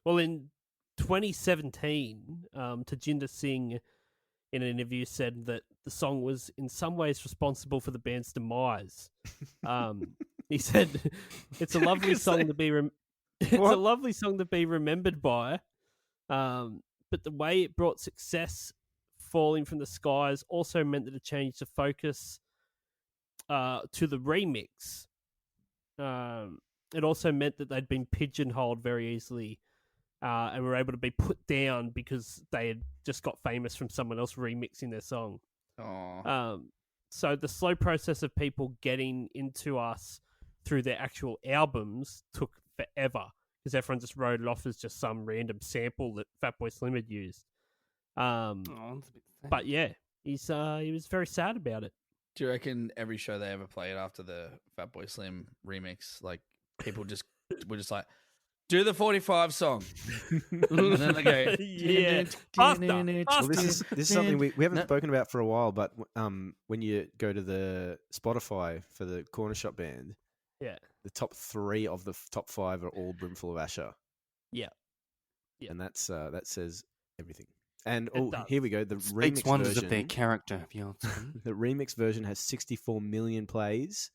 Speaker 3: Well, in 2017, Tajinder Singh, in an interview, said that the song was in some ways responsible for the band's demise. He said, "It's a lovely song to be a lovely song to be remembered by, but the way it brought success falling from the skies also meant that it changed the focus to the remix. It also meant that they'd been pigeonholed very easily and were able to be put down because they had just got famous from someone else remixing their song." So the slow process of people getting into us through their actual albums took forever because everyone just wrote it off as just some random sample that Fatboy Slim had used. But yeah, he was very sad about it.
Speaker 6: Do you reckon every show they ever played after the Fatboy Slim remix, like people were just like, "Do the 45 song," and then they go,
Speaker 3: "Yeah,
Speaker 1: Well, this is something we haven't spoken about for a while, but when you go to the Spotify for the Cornershop band, the top 3 of the top 5 are all Brimful of Asha.
Speaker 3: Yeah.
Speaker 1: And that says everything. And here we go. The
Speaker 4: Speaks
Speaker 1: remix
Speaker 4: wonders
Speaker 1: version
Speaker 4: of their character.
Speaker 1: The remix version has 64 million plays,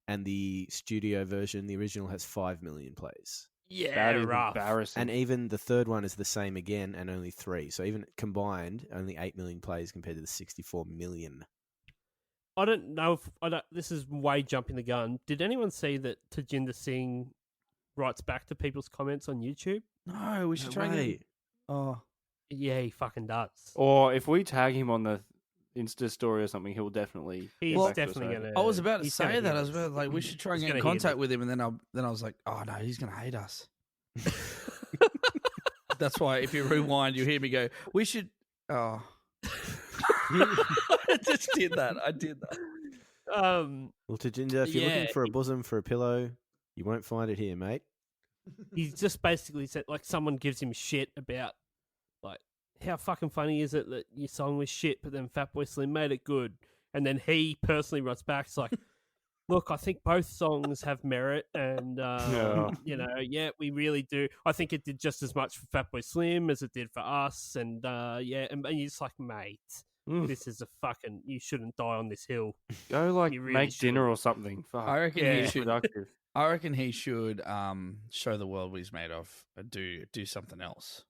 Speaker 1: and the studio version, the original, has 5 million plays.
Speaker 3: Yeah,
Speaker 4: that is
Speaker 3: rough.
Speaker 4: embarrassing.
Speaker 1: And even the third one is the same again, and only 3. So even combined, only 8 million plays compared to the 64 million.
Speaker 3: I don't know if this is way jumping the gun. Did anyone see that Tajinder Singh writes back to people's comments on YouTube?
Speaker 6: No, we should try and get... Oh,
Speaker 3: yeah, he fucking does.
Speaker 4: Or if we tag him on the Insta story or something, he'll definitely.
Speaker 3: He's definitely gonna.
Speaker 6: I was about to say that. I was about like, we should try and get in contact with him, and then I was like, "Oh no, he's gonna hate us." That's why if you rewind, you hear me go, "We should." Oh, I just did that. I did that.
Speaker 1: Well, Tajinder, if you're looking for a bosom for a pillow, you won't find it here, mate.
Speaker 3: He's just basically said, like, someone gives him shit about, like, how fucking funny is it that your song was shit, but then Fatboy Slim made it good, and then he personally writes back, it's like, "Look, I think both songs have merit, and you know, we really do. I think it did just as much for Fatboy Slim as it did for us, and and you're just like, mate, this is a fucking, you shouldn't die on this hill.
Speaker 4: Go like
Speaker 3: really
Speaker 4: make dinner or something. Fuck.
Speaker 6: I reckon he should.
Speaker 4: Productive.
Speaker 6: I reckon he should show the world what he's made of. Do something else.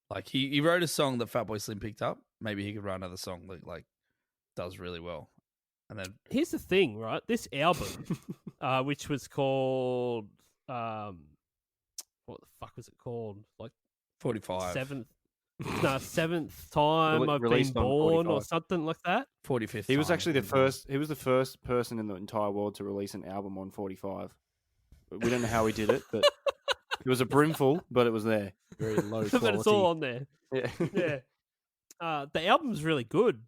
Speaker 6: Like he wrote a song that Fatboy Slim picked up. Maybe he could write another song that like does really well. And then
Speaker 3: here's the thing, right? This album, which was called what the fuck was it called? Like
Speaker 6: 45.
Speaker 3: seventh time I've been
Speaker 4: Released on
Speaker 3: born or
Speaker 4: 45.
Speaker 3: something like that.
Speaker 6: 45th.
Speaker 4: He was
Speaker 6: time
Speaker 4: actually the
Speaker 6: it's been done.
Speaker 4: first. He was the first person in the entire world to release an album on 45. We don't know how he did it, but it was a brimful, but it was there.
Speaker 1: Very low
Speaker 3: But
Speaker 1: quality.
Speaker 3: it's all on there.
Speaker 4: Yeah.
Speaker 3: Yeah. The album's really good.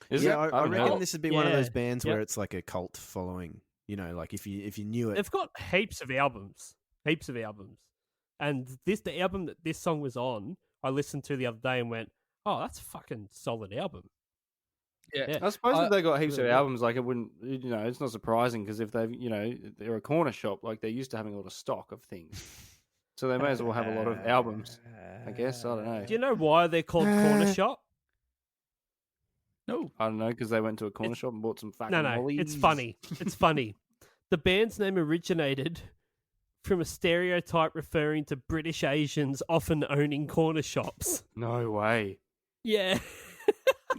Speaker 4: Is
Speaker 1: yeah,
Speaker 4: it?
Speaker 1: I
Speaker 4: haven't heard
Speaker 1: reckon
Speaker 4: it.
Speaker 1: this would be one of
Speaker 3: Yeah.
Speaker 1: those bands
Speaker 3: Yep.
Speaker 1: where it's like a cult following. You know, like if you knew it.
Speaker 3: They've got heaps of albums. And the album that this song was on, I listened to the other day and went, "Oh, that's a fucking solid album."
Speaker 6: Yeah.
Speaker 4: I suppose if they got heaps
Speaker 3: really
Speaker 4: of
Speaker 3: good.
Speaker 4: albums, like it wouldn't, it's not surprising because if they've, they're a corner shop, like they're used to having a lot of stock of things, so they may as well have a lot of albums. I guess I don't know.
Speaker 3: Do you know why they're called Cornershop?
Speaker 6: No.
Speaker 4: I don't know because they went to a corner shop and bought some fucking
Speaker 3: No,
Speaker 4: mollies.
Speaker 3: it's funny. It's funny. The band's name originated from a stereotype referring to British Asians often owning corner shops.
Speaker 4: No way.
Speaker 3: Yeah.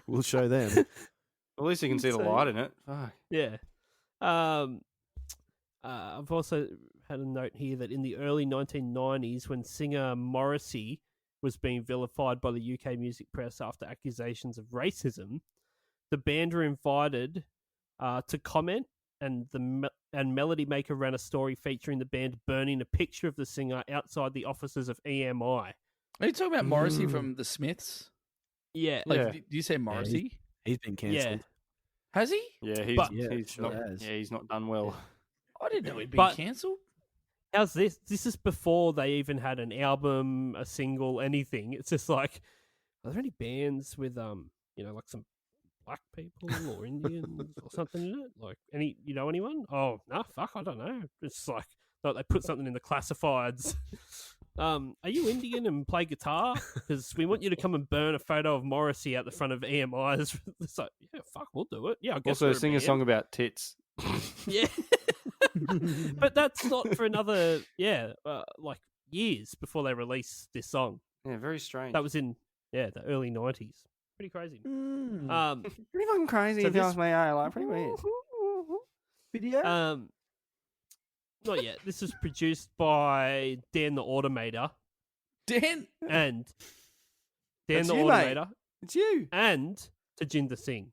Speaker 1: We'll show them.
Speaker 4: At least you can see the
Speaker 3: So-
Speaker 4: light in it. Fuck.
Speaker 3: Yeah. I've also had a note here that in the early 1990s, when singer Morrissey was being vilified by the UK music press after accusations of racism, the band were invited to comment, and Melody Maker ran a story featuring the band burning a picture of the singer outside the offices of EMI.
Speaker 6: Are you talking about Morrissey from the Smiths?
Speaker 3: Yeah.
Speaker 6: Like,
Speaker 4: Yeah.
Speaker 6: did you say Morrissey?
Speaker 1: He's been cancelled.
Speaker 6: Has he?
Speaker 4: Yeah, he's
Speaker 3: But-
Speaker 1: Yeah,
Speaker 4: he's
Speaker 1: sure
Speaker 4: not.
Speaker 1: has.
Speaker 4: Yeah, he's not done well.
Speaker 6: I didn't know he'd been
Speaker 3: But-
Speaker 6: cancelled.
Speaker 3: How's this? This is before they even had an album, a single, anything. It's just like, are there any bands with like some black people or Indians or something in it? Like anyone? Oh no, fuck, I don't know. It's like they put something in the classifieds. Are you Indian and play guitar? Because we want you to come and burn a photo of Morrissey out the front of EMI. It's like, yeah, fuck, we'll do it. Yeah, I guess
Speaker 4: Also,
Speaker 3: we're
Speaker 4: sing a
Speaker 3: band.
Speaker 4: song about tits.
Speaker 3: Yeah. But that's not for another, like years before they release this song.
Speaker 4: Yeah, very strange.
Speaker 3: That was in, the early 90s. Pretty crazy.
Speaker 4: pretty fucking crazy.
Speaker 3: So
Speaker 4: if you
Speaker 3: this-
Speaker 4: ask me, like pretty weird. Video.
Speaker 3: Not yet. This was produced by Dan the Automator
Speaker 6: Dan.
Speaker 3: and Dan
Speaker 4: That's
Speaker 3: the
Speaker 4: you, mate.
Speaker 3: Automator
Speaker 4: It's you.
Speaker 3: and Tajinder Singh.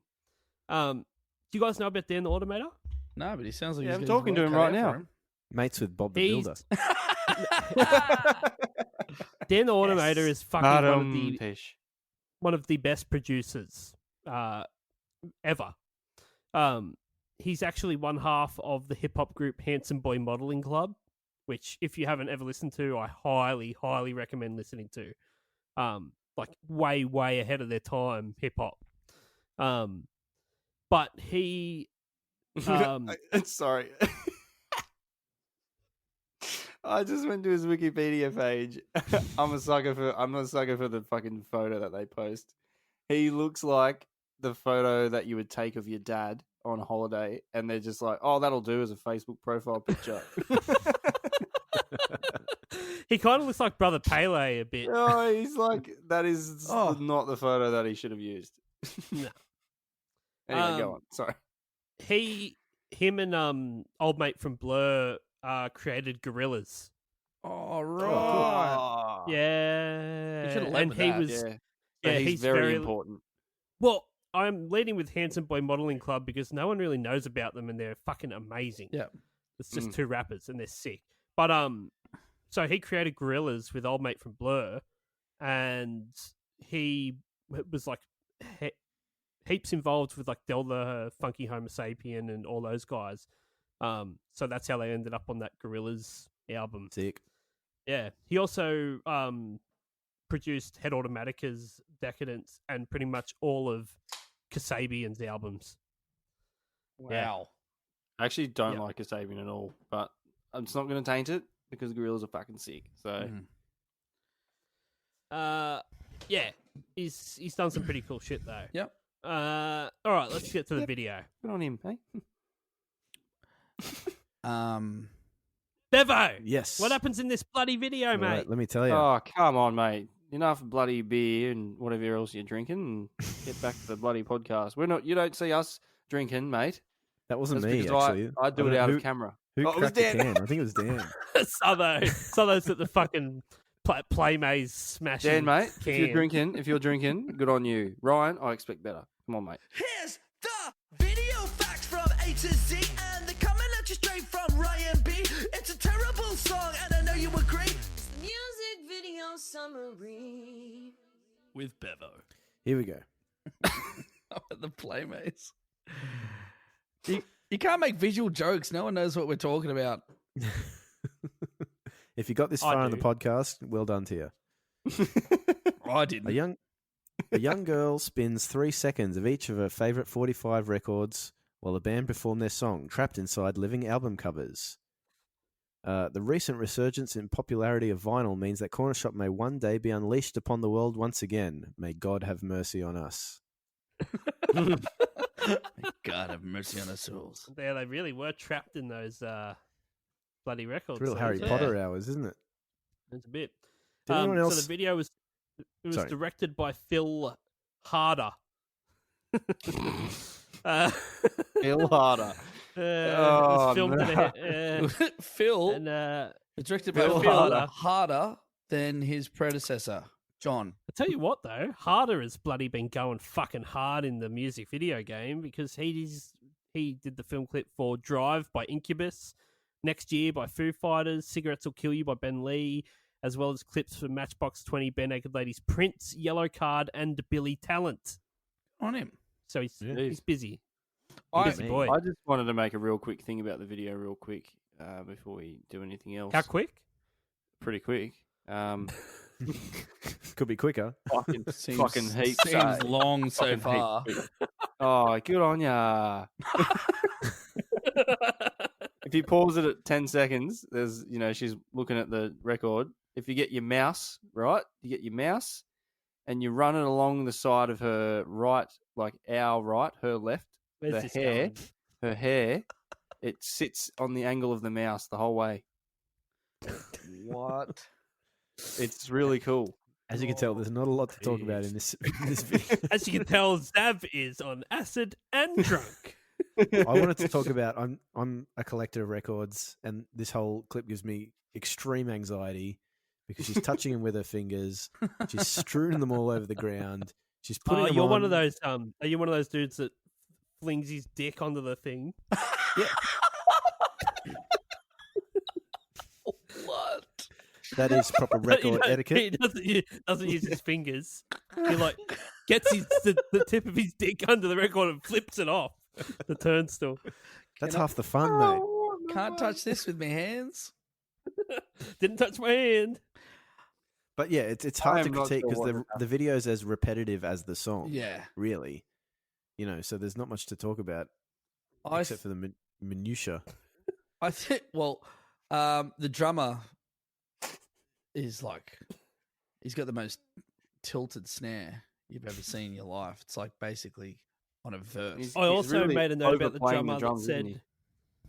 Speaker 3: Do you guys know about Dan the Automator?
Speaker 6: No, but he sounds like
Speaker 4: Yeah,
Speaker 6: he's
Speaker 4: I'm
Speaker 6: got his
Speaker 4: talking to
Speaker 6: work
Speaker 4: him
Speaker 6: cut
Speaker 4: right
Speaker 6: out
Speaker 4: now.
Speaker 6: for him.
Speaker 1: Mates with Bob the
Speaker 3: He's-
Speaker 1: Builder.
Speaker 3: Dan the Automator is fucking
Speaker 4: Pish.
Speaker 3: one of the best producers ever. He's actually one half of the hip hop group Handsome Boy Modeling Club, which if you haven't ever listened to, I highly, highly recommend listening to. Like way, way ahead of their time, hip hop. But he,
Speaker 4: Sorry. I just went to his Wikipedia page. I'm a sucker for the fucking photo that they post. He looks like the photo that you would take of your dad on holiday, and they're just like, "Oh, that'll do as a Facebook profile picture."
Speaker 3: he kind of looks like Brother Pele a bit.
Speaker 4: Oh, he's like, that is
Speaker 6: Oh.
Speaker 4: not the photo that he should have used.
Speaker 3: No.
Speaker 4: Anyway, go on. Sorry.
Speaker 3: Him and old mate from Blur created Gorillas.
Speaker 6: Oh, right.
Speaker 4: Oh,
Speaker 3: Yeah,
Speaker 6: You should've led
Speaker 3: and
Speaker 6: with
Speaker 3: he
Speaker 6: that.
Speaker 3: was
Speaker 4: yeah.
Speaker 3: yeah,
Speaker 4: But he's
Speaker 3: he's
Speaker 4: very important.
Speaker 3: Well, I'm leading with Handsome Boy Modeling Club because no one really knows about them, and they're fucking amazing.
Speaker 6: Yeah.
Speaker 3: It's just two rappers, and they're sick. But so he created Gorillas with old mate from Blur, and he was like heaps involved with like Del the Funky Homo Sapien and all those guys. So that's how they ended up on that Gorillas album.
Speaker 1: Sick.
Speaker 3: Yeah, he also produced Head Automatica's Decadence and pretty much all of Kasabian's albums.
Speaker 6: Wow.
Speaker 4: I actually don't
Speaker 3: Yep.
Speaker 4: like Kasabian at all, but I'm just not going to taint it because Gorillas are fucking sick. So
Speaker 3: Yeah, he's done some pretty cool shit though.
Speaker 6: Yep.
Speaker 3: All right, let's get to the video.
Speaker 4: good on him, hey?
Speaker 3: Bevo,
Speaker 1: Yes.
Speaker 3: what happens in this bloody video,
Speaker 1: All
Speaker 3: mate?
Speaker 1: right, let me tell you.
Speaker 4: Oh, come on, mate. Enough bloody beer and whatever else you're drinking, and get back to the bloody podcast. You don't see us drinking, mate.
Speaker 1: that wasn't
Speaker 4: That's
Speaker 1: me,
Speaker 4: because
Speaker 1: actually.
Speaker 4: I do
Speaker 1: don't
Speaker 4: it
Speaker 1: know
Speaker 4: out
Speaker 1: who-
Speaker 4: of camera.
Speaker 1: Who
Speaker 4: Oh, it was
Speaker 1: cracked the
Speaker 4: Dan.
Speaker 1: can? I think it was Dan.
Speaker 3: Sothos at the fucking Playmaze smashing.
Speaker 4: Dan, mate,
Speaker 3: can.
Speaker 4: if you're drinking, good on you. Ryan, I expect better. Come on, mate.
Speaker 8: Here's the video facts from A to Z, and they're coming at you straight from Ryan B. It's a terrible song, and I know you agree.
Speaker 9: Music video summary.
Speaker 7: With Bevo.
Speaker 1: Here we go.
Speaker 6: The Playmates. You can't make visual jokes. No one knows what we're talking about.
Speaker 1: If you got this far on the podcast, well done to you.
Speaker 6: I didn't.
Speaker 1: A young girl spins 3 seconds of each of her favourite 45 records while the band perform their song, trapped inside living album covers. The recent resurgence in popularity of vinyl means that Cornershop may one day be unleashed upon the world once again. May God have mercy on us.
Speaker 6: May God have mercy on our souls.
Speaker 3: Yeah, they really were trapped in those bloody records.
Speaker 1: It's real Harry Potter hours, isn't it?
Speaker 3: It's a bit.
Speaker 1: Did anyone else...
Speaker 3: So the video was directed by Phil Harder.
Speaker 4: Phil Harder.
Speaker 3: It was filmed
Speaker 6: Phil,
Speaker 3: and
Speaker 6: directed by
Speaker 4: Phil
Speaker 6: Phil harder than his predecessor, John.
Speaker 3: I tell you what, though, Harder has bloody been going fucking hard in the music video game because he did the film clip for Drive by Incubus, Next Year by Foo Fighters, Cigarettes Will Kill You by Ben Lee, as well as clips for Matchbox 20, Bare Naked Ladies, Prince, Yellow Card, and Billy Talent.
Speaker 6: On him.
Speaker 3: So he's busy.
Speaker 6: I
Speaker 3: Busy boy.
Speaker 4: I just wanted to make a real quick thing about the video real quick before we do anything else.
Speaker 3: How quick?
Speaker 4: Pretty quick.
Speaker 1: Could be quicker.
Speaker 4: Fucking heaps.
Speaker 6: Seems long so
Speaker 4: Fucking
Speaker 6: far.
Speaker 4: heaps. Oh, good on ya. If you pause it at 10 seconds, there's, she's looking at the record. If you get your mouse, right? You get your mouse and you run it along the side of her right, like our right, her left.
Speaker 3: Where's this going?
Speaker 4: Her hair, it sits on the angle of the mouse the whole way.
Speaker 6: What?
Speaker 4: It's really cool.
Speaker 1: As you can tell, there's not a lot to talk about in this video.
Speaker 3: As you can tell, Zav is on acid and drunk.
Speaker 1: I wanted to talk about I'm a collector of records, and this whole clip gives me extreme anxiety because she's touching them with her fingers. She's strewn them all over the ground. She's putting them
Speaker 3: you're
Speaker 1: on.
Speaker 3: one of those. Are you one of those dudes that flings his dick onto the thing?
Speaker 1: Yeah.
Speaker 6: What?
Speaker 1: That is proper record etiquette.
Speaker 3: He doesn't use his fingers. He gets the tip of his dick under the record and flips it off the turnstile.
Speaker 1: That's half the fun, mate.
Speaker 6: Can't touch this with my hands.
Speaker 3: Didn't touch my hand.
Speaker 1: But yeah, it's hard to critique because the video is as repetitive as the song.
Speaker 6: Yeah.
Speaker 1: Really. So there's not much to talk about except for the minutiae.
Speaker 6: I think, the drummer is he's got the most tilted snare you've ever seen in your life. It's like basically on a verse.
Speaker 3: I also
Speaker 4: really
Speaker 3: made a note about the
Speaker 4: overplaying
Speaker 3: drummer
Speaker 4: drums,
Speaker 3: that
Speaker 4: isn't
Speaker 3: said,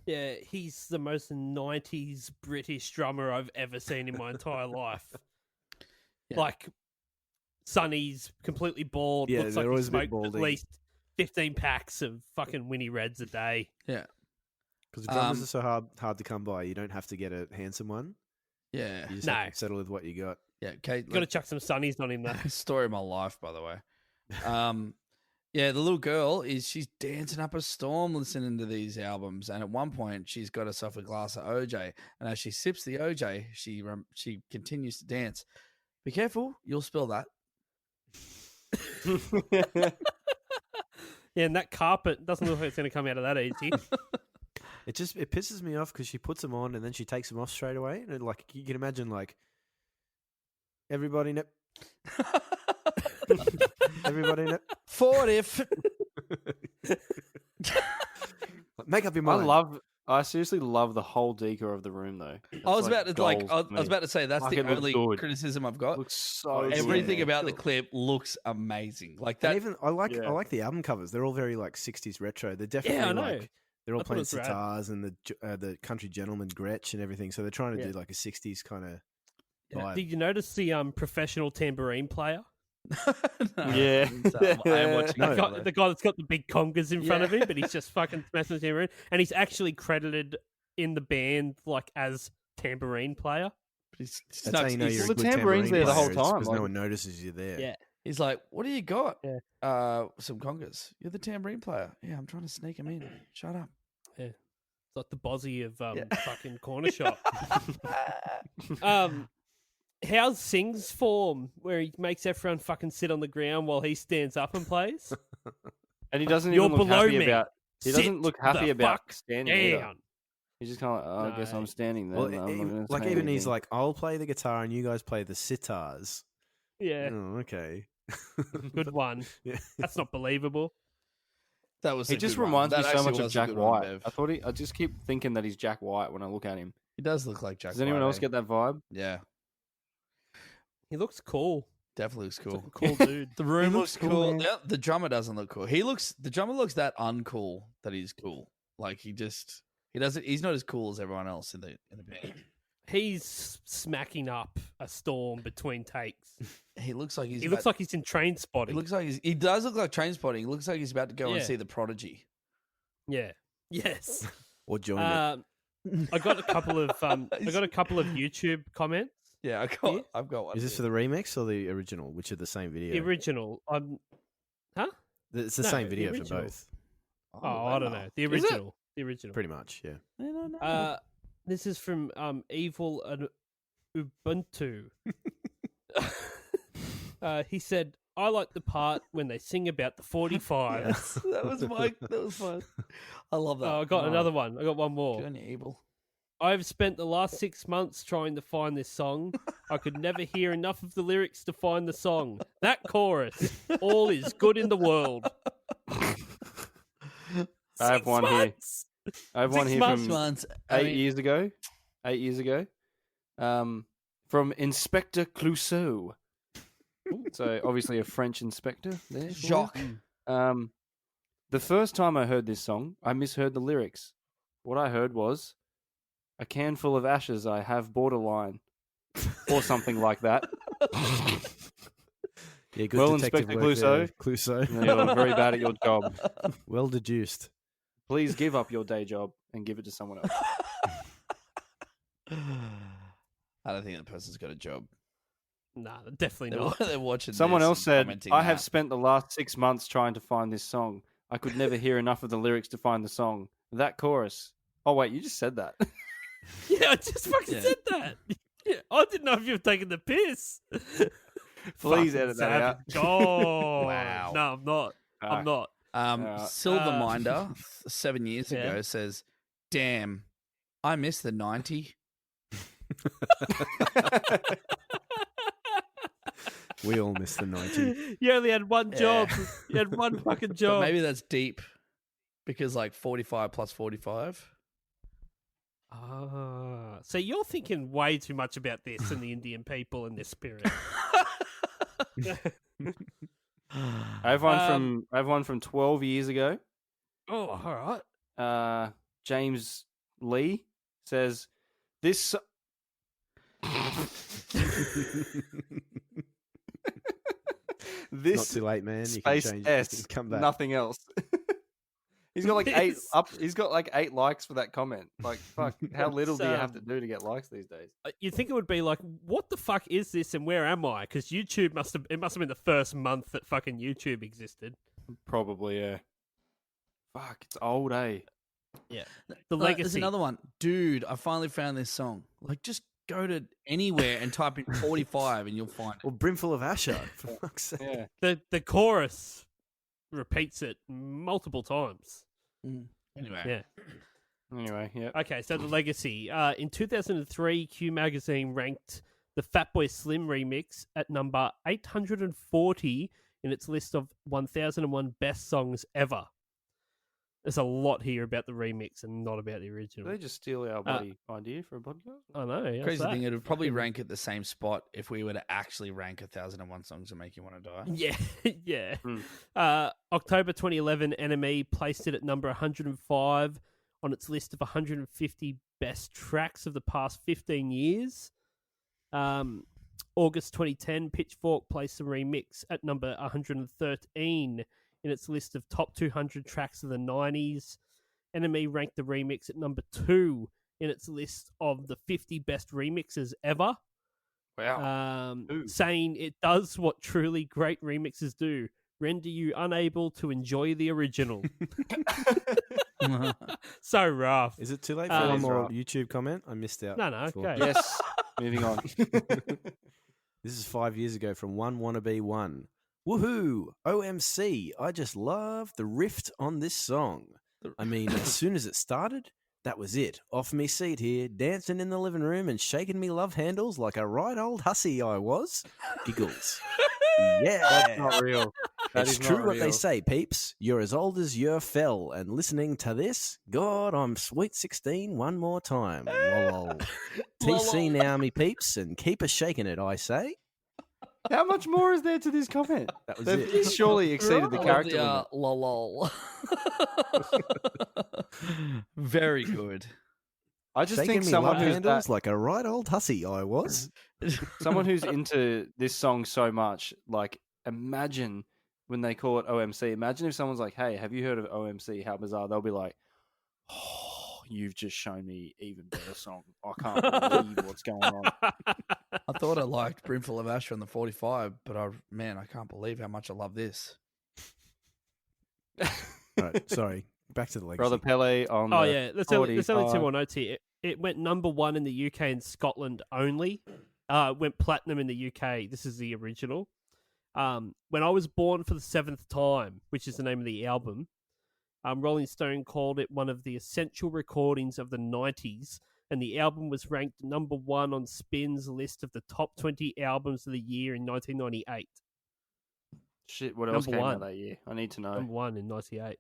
Speaker 3: yeah, he's the most 90s British drummer I've ever seen in my entire life.
Speaker 6: Yeah.
Speaker 3: Like, Sonny's completely bald.
Speaker 1: Yeah,
Speaker 3: looks
Speaker 1: they're
Speaker 3: like he
Speaker 1: always a bit
Speaker 3: smoked at
Speaker 1: balding.
Speaker 3: least 15 packs of fucking Winnie Reds a day.
Speaker 6: Yeah.
Speaker 1: Because the drummers are so hard to come by. You don't have to get a handsome one.
Speaker 6: Yeah.
Speaker 1: You just have to settle with what you got.
Speaker 6: Yeah. Okay.
Speaker 3: Got to chuck some Sonnies on him, though.
Speaker 6: Story of my life, by the way. Yeah, the little girl she's dancing up a storm listening to these albums, and at one point she's got herself a glass of OJ, and as she sips the OJ, she continues to dance. Be careful, you'll spill that.
Speaker 3: Yeah, and that carpet doesn't look like it's going to come out of that easy.
Speaker 1: It pisses me off because she puts them on and then she takes them off straight away, and you can imagine everybody everybody
Speaker 6: Forward if
Speaker 1: make up your mind.
Speaker 4: I seriously love the whole decor of the room, though.
Speaker 6: I was about to say that's the
Speaker 4: it looks
Speaker 6: only
Speaker 4: good.
Speaker 6: criticism I've got.
Speaker 4: Looks so
Speaker 6: Everything
Speaker 4: good.
Speaker 6: about the clip looks amazing. Like that.
Speaker 1: And even I like the album covers. They're all very 60s retro. They're definitely
Speaker 3: I know.
Speaker 1: they're all
Speaker 3: I thought it
Speaker 1: playing
Speaker 3: was rad.
Speaker 1: sitars and the country gentleman Gretsch and everything. So they're trying to do a 60s kind of vibe.
Speaker 3: Did you notice the professional tambourine player?
Speaker 6: No,
Speaker 4: Yeah.
Speaker 6: I am watching
Speaker 3: The guy that's got the big congas in front of him, but he's just fucking smashing the tambourine. And he's actually credited in the band like as tambourine player.
Speaker 6: He's
Speaker 1: That's how you know you're a
Speaker 4: the
Speaker 1: good
Speaker 4: tambourine's there the whole
Speaker 1: player,
Speaker 4: time,
Speaker 1: because
Speaker 4: like-
Speaker 1: no one notices you're there.
Speaker 3: Yeah.
Speaker 6: He's like, "What do you got?"
Speaker 3: Yeah.
Speaker 6: Some congas. You're the tambourine player. Yeah, I'm trying to sneak him in. Shut up.
Speaker 3: It's like the Bozzy of
Speaker 6: Yeah.
Speaker 3: fucking Cornershop. How's Sing's form, where he makes everyone fucking sit on the ground while he stands up and plays?
Speaker 4: And he doesn't
Speaker 3: You're
Speaker 4: even look
Speaker 3: below
Speaker 4: happy
Speaker 3: me.
Speaker 4: about. He doesn't
Speaker 3: Sit
Speaker 4: look happy
Speaker 3: the
Speaker 4: about
Speaker 3: fuck
Speaker 4: standing. Either.
Speaker 3: down.
Speaker 4: He's just kind of like, I guess
Speaker 3: No.
Speaker 4: I'm standing there.
Speaker 1: Well,
Speaker 4: I'm not gonna
Speaker 1: like
Speaker 4: say
Speaker 1: even he's
Speaker 4: anything."
Speaker 1: like, I'll play the guitar and you guys play the sitars.
Speaker 3: Yeah,
Speaker 1: Oh, okay.
Speaker 3: good one.
Speaker 1: Yeah.
Speaker 3: That's not believable.
Speaker 6: That was.
Speaker 4: He
Speaker 6: a
Speaker 4: just
Speaker 6: good one.
Speaker 4: reminds me
Speaker 6: That
Speaker 4: so
Speaker 6: actually
Speaker 4: much of
Speaker 6: was a
Speaker 4: Jack
Speaker 6: good one,
Speaker 4: White.
Speaker 6: Bev.
Speaker 4: I just keep thinking that he's Jack White when I look at him.
Speaker 6: He does look like Jack.
Speaker 4: Does anyone
Speaker 6: White,
Speaker 4: else
Speaker 6: eh?
Speaker 4: get that vibe?
Speaker 6: Yeah,
Speaker 3: He looks cool.
Speaker 6: definitely looks
Speaker 3: He's
Speaker 6: cool.
Speaker 3: like a cool dude.
Speaker 6: The room
Speaker 4: He
Speaker 6: looks
Speaker 4: looks cool,
Speaker 6: cool.
Speaker 4: man.
Speaker 6: Yeah, the drummer doesn't look cool. The drummer looks that uncool that he's cool. Like he doesn't. He's not as cool as everyone else in the band.
Speaker 3: He's smacking up a storm between takes.
Speaker 6: He looks like he's.
Speaker 3: He looks like he's in Train
Speaker 6: He
Speaker 3: Spotting.
Speaker 6: looks like he does look like Trainspotting. He looks like he's about to go and
Speaker 3: Yeah.
Speaker 6: see the Prodigy.
Speaker 3: Yeah. Yes.
Speaker 1: Or join it.
Speaker 3: I got a couple of YouTube comments.
Speaker 6: Yeah,
Speaker 3: Yeah.
Speaker 6: I've got one.
Speaker 1: Is this for the remix or the original, which are the same video?
Speaker 3: The original. Huh?
Speaker 1: It's the
Speaker 3: No,
Speaker 1: same
Speaker 3: the
Speaker 1: video for
Speaker 3: original.
Speaker 1: both.
Speaker 3: Oh, I don't know. The
Speaker 6: Is it?
Speaker 3: original. The original.
Speaker 1: Pretty much, yeah.
Speaker 6: I don't know.
Speaker 3: This is from Evil and Ubuntu. He said, "I like the part when they sing about the 45."
Speaker 6: that was fun. I love that.
Speaker 3: Oh, I got another one. I got one more.
Speaker 6: Good on you, Abel.
Speaker 3: I've spent the last 6 months trying to find this song. I could never hear enough of the lyrics to find the song. That chorus, all is good in the world.
Speaker 4: I have one here. I have one here from
Speaker 6: months.
Speaker 4: 8 years ago. From Inspector Clouseau. So obviously a French inspector there.
Speaker 6: Jacques.
Speaker 4: The first time I heard this song, I misheard the lyrics. What I heard was, "A can full of ashes, I have borderline," or something like that.
Speaker 1: Yeah, good
Speaker 4: Well,
Speaker 1: detective
Speaker 4: Inspector
Speaker 1: work there,
Speaker 4: Clouseau.
Speaker 1: Clouseau.
Speaker 4: You're very bad at your job.
Speaker 1: Well deduced.
Speaker 4: Please give up your day job and give it to someone else.
Speaker 6: I don't think that person's got a job.
Speaker 3: Nah, definitely
Speaker 6: They're,
Speaker 3: not.
Speaker 6: they're watching.
Speaker 4: Someone
Speaker 6: this
Speaker 4: else
Speaker 6: and
Speaker 4: said,
Speaker 6: commenting
Speaker 4: "I have
Speaker 6: that.
Speaker 4: spent the last 6 months trying to find this song. I could never hear enough of the lyrics to find the song. That chorus." Oh wait, you just said that.
Speaker 3: Yeah, I just fucking said that. Yeah, I didn't know if you were taking the piss.
Speaker 4: Please
Speaker 3: Fucking
Speaker 4: edit that out.
Speaker 3: savage. Oh,
Speaker 6: Wow.
Speaker 3: No, I'm not. I'm not.
Speaker 6: Silverminder 7 years
Speaker 3: Yeah.
Speaker 6: ago says, "Damn, I miss the 90."
Speaker 1: We all miss the 90.
Speaker 3: You only had one job. You had one fucking
Speaker 6: But
Speaker 3: job.
Speaker 6: maybe that's deep because like 45 plus 45.
Speaker 3: Ah, so you're thinking way too much about this and the Indian people and their spirit.
Speaker 4: I have one from 12 years ago.
Speaker 3: Oh, all right.
Speaker 4: James Lee says, "This this
Speaker 1: Not too late, man. You can
Speaker 4: space
Speaker 1: change.
Speaker 4: S,
Speaker 1: You can come back.
Speaker 4: nothing else." He's got like eight
Speaker 3: Yes.
Speaker 4: up. He's got like 8 likes for that comment. Like, fuck, how little do you have to
Speaker 3: It's,
Speaker 4: do to get likes these days?
Speaker 3: You'd think it would be like, what the fuck is this and where am I? Because YouTube must have been the first month that fucking YouTube existed.
Speaker 4: Probably, yeah. Fuck, it's old, eh?
Speaker 3: The
Speaker 6: There's
Speaker 3: legacy.
Speaker 6: another one. Dude, I finally found this song. Like, just go to anywhere and type in 45 and you'll find it.
Speaker 1: Or Brimful of Asha, for fuck's sake.
Speaker 4: Yeah.
Speaker 3: The chorus repeats it multiple times.
Speaker 6: Anyway.
Speaker 3: Yeah.
Speaker 4: Anyway, yeah.
Speaker 3: Okay, so the legacy. In 2003, Q Magazine ranked the Fatboy Slim remix at number 840 in its list of 1001 best songs ever. There's a lot here about the remix and not about the
Speaker 4: Did
Speaker 3: original.
Speaker 4: they just steal our bloody idea for a podcast?
Speaker 3: I know. how's
Speaker 6: Crazy
Speaker 3: that?
Speaker 6: thing, it would probably
Speaker 3: Fucking-
Speaker 6: rank at the same spot if we were to actually rank 1001 songs that make you want to die.
Speaker 3: Yeah, yeah.
Speaker 4: Hmm.
Speaker 3: October 2011, NME placed it at number 105 on its list of 150 best tracks of the past 15 years. August 2010, Pitchfork placed the remix at number 113 in its list of top 200 tracks of the 90s. NME ranked the remix at number 2 in its list of the 50 best remixes ever.
Speaker 4: Wow.
Speaker 3: Saying it does what truly great remixes do: render you unable to enjoy the original. So rough.
Speaker 1: Is it too late for one more YouTube comment? I missed out.
Speaker 3: No, okay.
Speaker 4: Yes. Moving on.
Speaker 1: This is 5 years ago from One Wannabe One. Woohoo! OMC! I just love the riff on this song. I mean, as soon as it started, that was it. Off me seat here, dancing in the living room and shaking me love handles like a right old hussy I was. Giggles. Yeah.
Speaker 4: That's not real. That
Speaker 1: It's
Speaker 4: is
Speaker 1: true
Speaker 4: not
Speaker 1: what they
Speaker 4: real.
Speaker 1: say, peeps. You're as old as you fell, and listening to this, God, I'm sweet 16 one more time. Lol. TC now, me peeps, and keep a shaking it, I say.
Speaker 4: How much more is there to this comment?
Speaker 1: That was
Speaker 4: They've
Speaker 1: it.
Speaker 4: surely exceeded the character limit.
Speaker 6: Lol. Very good.
Speaker 4: I just
Speaker 1: Shaking
Speaker 4: think
Speaker 1: me
Speaker 4: someone
Speaker 1: love
Speaker 4: who's
Speaker 1: handles like a right old hussy I was.
Speaker 4: someone who's into this song so much, like, imagine when they call it OMC. Imagine if someone's like, "Hey, have you heard of OMC? How bizarre!" They'll be like, "Oh, you've just shown me even better song. I can't believe what's going on."
Speaker 6: I thought I liked Brimful of Asha on the 45, but I can't believe how much I love this.
Speaker 1: All right, sorry. Back to the legacy.
Speaker 4: Brother Pele on.
Speaker 3: Oh
Speaker 4: the
Speaker 3: yeah, there's only
Speaker 4: 45.
Speaker 3: two more notes here. It went number one in the UK and Scotland only. It went platinum in the UK. This is the original. When I Was Born for the Seventh Time, which is the name of the album, Rolling Stone called it one of the essential recordings of the 90s, and the album was ranked number one on Spin's list of the top 20 albums of the year in 1998.
Speaker 4: Shit, what else
Speaker 3: Number
Speaker 4: came
Speaker 3: one.
Speaker 4: out that year? I need to know.
Speaker 3: Number one in 98.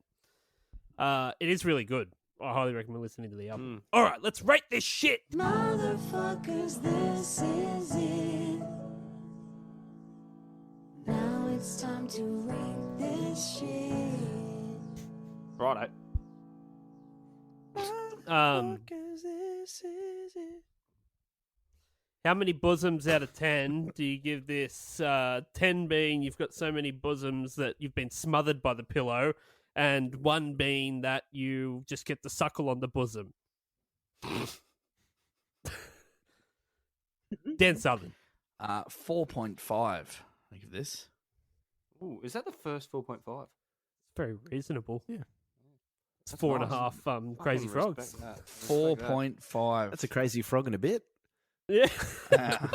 Speaker 3: It is really good. I highly recommend listening to the album.
Speaker 4: Mm.
Speaker 3: All right, let's rate this shit.
Speaker 9: Motherfuckers, this is it. Now it's time to rate this shit.
Speaker 4: Righto.
Speaker 3: How many bosoms out of 10 do you give this? 10 being you've got so many bosoms that you've been smothered by the pillow, and 1 being that you just get the suckle on the bosom. Dan Southern.
Speaker 6: 4.5. I give this.
Speaker 4: Ooh, is that the first 4.5?
Speaker 3: Very reasonable.
Speaker 1: Yeah.
Speaker 3: It's
Speaker 4: That's
Speaker 3: 4.5
Speaker 4: nice.
Speaker 3: Crazy
Speaker 4: Fucking
Speaker 3: Frogs.
Speaker 4: respect that.
Speaker 6: 4.5.
Speaker 1: That's a crazy frog in a bit.
Speaker 3: Yeah.
Speaker 6: Ah.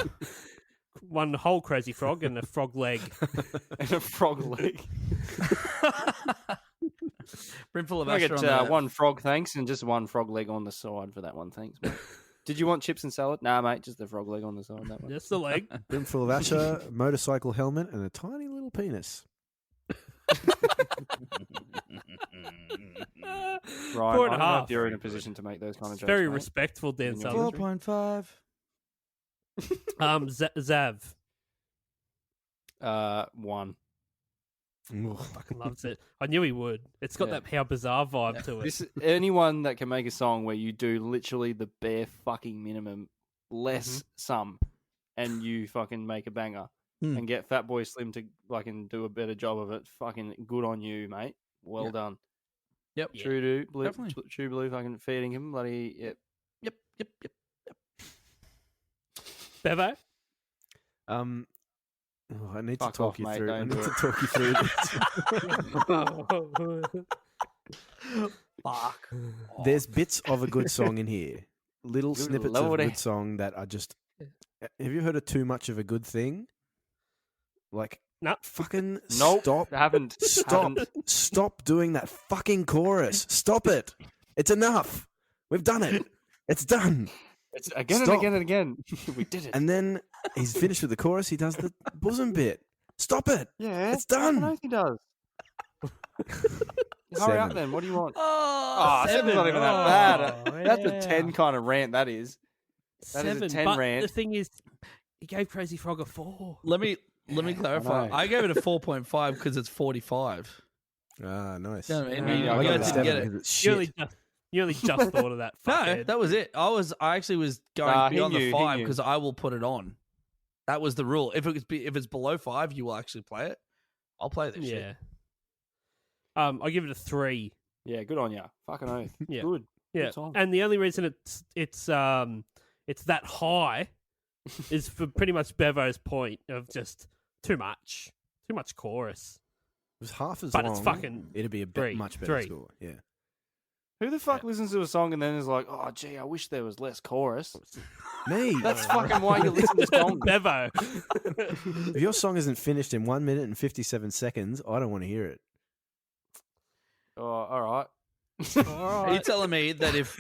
Speaker 3: 1 whole Crazy Frog and a frog leg.
Speaker 4: And a frog leg.
Speaker 6: Brimful of
Speaker 4: I
Speaker 6: Asha
Speaker 4: get
Speaker 6: on the
Speaker 4: 1 frog, thanks, and just 1 frog leg on the side for that one, thanks. Mate. Did you want chips and salad? Nah, mate, just the frog leg on the side. That one.
Speaker 3: Just the leg.
Speaker 1: Brimful of Asha, motorcycle helmet, and a tiny little penis.
Speaker 4: Right,
Speaker 3: Four and
Speaker 4: I
Speaker 3: a
Speaker 4: don't know
Speaker 3: half.
Speaker 4: if you're in a position to make those kind of
Speaker 3: It's
Speaker 4: jokes.
Speaker 3: very
Speaker 4: mate.
Speaker 3: respectful, Dan
Speaker 4: In your
Speaker 3: Southern.
Speaker 6: 4.5.
Speaker 3: Zav.
Speaker 4: 1.
Speaker 3: Fucking loves it. I knew he would. It's got
Speaker 4: Yeah.
Speaker 3: that How Bizarre vibe to it.
Speaker 4: This anyone that can make a song where you do literally the bare fucking minimum, less some, and you fucking make a banger and get Fatboy Slim to fucking do a better job of it. Fucking good on you, mate. Well
Speaker 6: Yeah.
Speaker 4: done.
Speaker 6: Yep.
Speaker 4: True Blue,
Speaker 6: Definitely.
Speaker 4: True Blue, fucking feeding him bloody. Yep.
Speaker 6: Yep.
Speaker 3: Bevo?
Speaker 1: I need
Speaker 4: Fuck
Speaker 1: to talk
Speaker 4: off,
Speaker 1: you
Speaker 4: mate,
Speaker 1: through. I
Speaker 4: don't
Speaker 1: need
Speaker 4: do
Speaker 1: to
Speaker 4: it.
Speaker 1: talk you through this.
Speaker 6: Fuck.
Speaker 1: There's bits of a good song in here. Little
Speaker 4: Good
Speaker 1: snippets of a
Speaker 4: lordy.
Speaker 1: good song that are just. Have you heard of Too Much of a Good Thing? Like,
Speaker 3: No.
Speaker 1: fucking
Speaker 4: Nope.
Speaker 1: stop.
Speaker 4: I haven't.
Speaker 1: Stop.
Speaker 4: haven't.
Speaker 1: Stop doing that fucking chorus. Stop it. It's enough. We've done it. It's done.
Speaker 4: It's again
Speaker 1: Stop.
Speaker 4: and again and again. We did it.
Speaker 1: And then he's finished with the chorus. He does the bosom bit. Stop it.
Speaker 4: yeah,
Speaker 1: It's done.
Speaker 4: I know he does. Hurry
Speaker 1: 7.
Speaker 4: up then. What do you want?
Speaker 6: Oh,
Speaker 4: Seven's not even that bad. That's a 10 kind of rant. That is. That is a 10
Speaker 3: but
Speaker 4: rant.
Speaker 3: the thing is, he gave Crazy Frog a 4.
Speaker 6: Let me clarify.
Speaker 4: know.
Speaker 6: I gave it a 4.5 because it's 45.
Speaker 1: Ah, nice.
Speaker 6: You know what I mean?
Speaker 4: Yeah,
Speaker 6: You
Speaker 4: I got
Speaker 6: guys
Speaker 4: it.
Speaker 6: didn't get it.
Speaker 1: It's
Speaker 3: You only,
Speaker 1: shit.
Speaker 3: you only just thought of that.
Speaker 6: No,
Speaker 3: Fuckhead.
Speaker 6: that was it. I actually was going
Speaker 4: Nah, he
Speaker 6: beyond
Speaker 4: knew,
Speaker 6: the
Speaker 4: he
Speaker 6: 5
Speaker 4: knew.
Speaker 6: because I will put it on. That was the rule. If it's below 5, you will actually play it. I'll play this shit.
Speaker 3: Yeah. I give it a 3.
Speaker 4: Yeah, good on ya. Fucking oath.
Speaker 3: Yeah.
Speaker 4: Good.
Speaker 3: Yeah,
Speaker 4: Good song.
Speaker 3: and the only reason it's that high is for pretty much Bevo's point of just too much chorus.
Speaker 1: It was half as
Speaker 3: But
Speaker 1: long.
Speaker 3: it's fucking
Speaker 1: It'd be a much better
Speaker 3: three.
Speaker 1: score. Yeah.
Speaker 4: Who the fuck listens to a song and then is like, oh, gee, I wish there was less chorus?
Speaker 1: Me.
Speaker 4: That's fucking why you listen to songs.
Speaker 3: Bevo.
Speaker 1: If your song isn't finished in 1 minute and 57 seconds, I don't want to hear it.
Speaker 4: Oh, all right.
Speaker 6: Are you telling me that if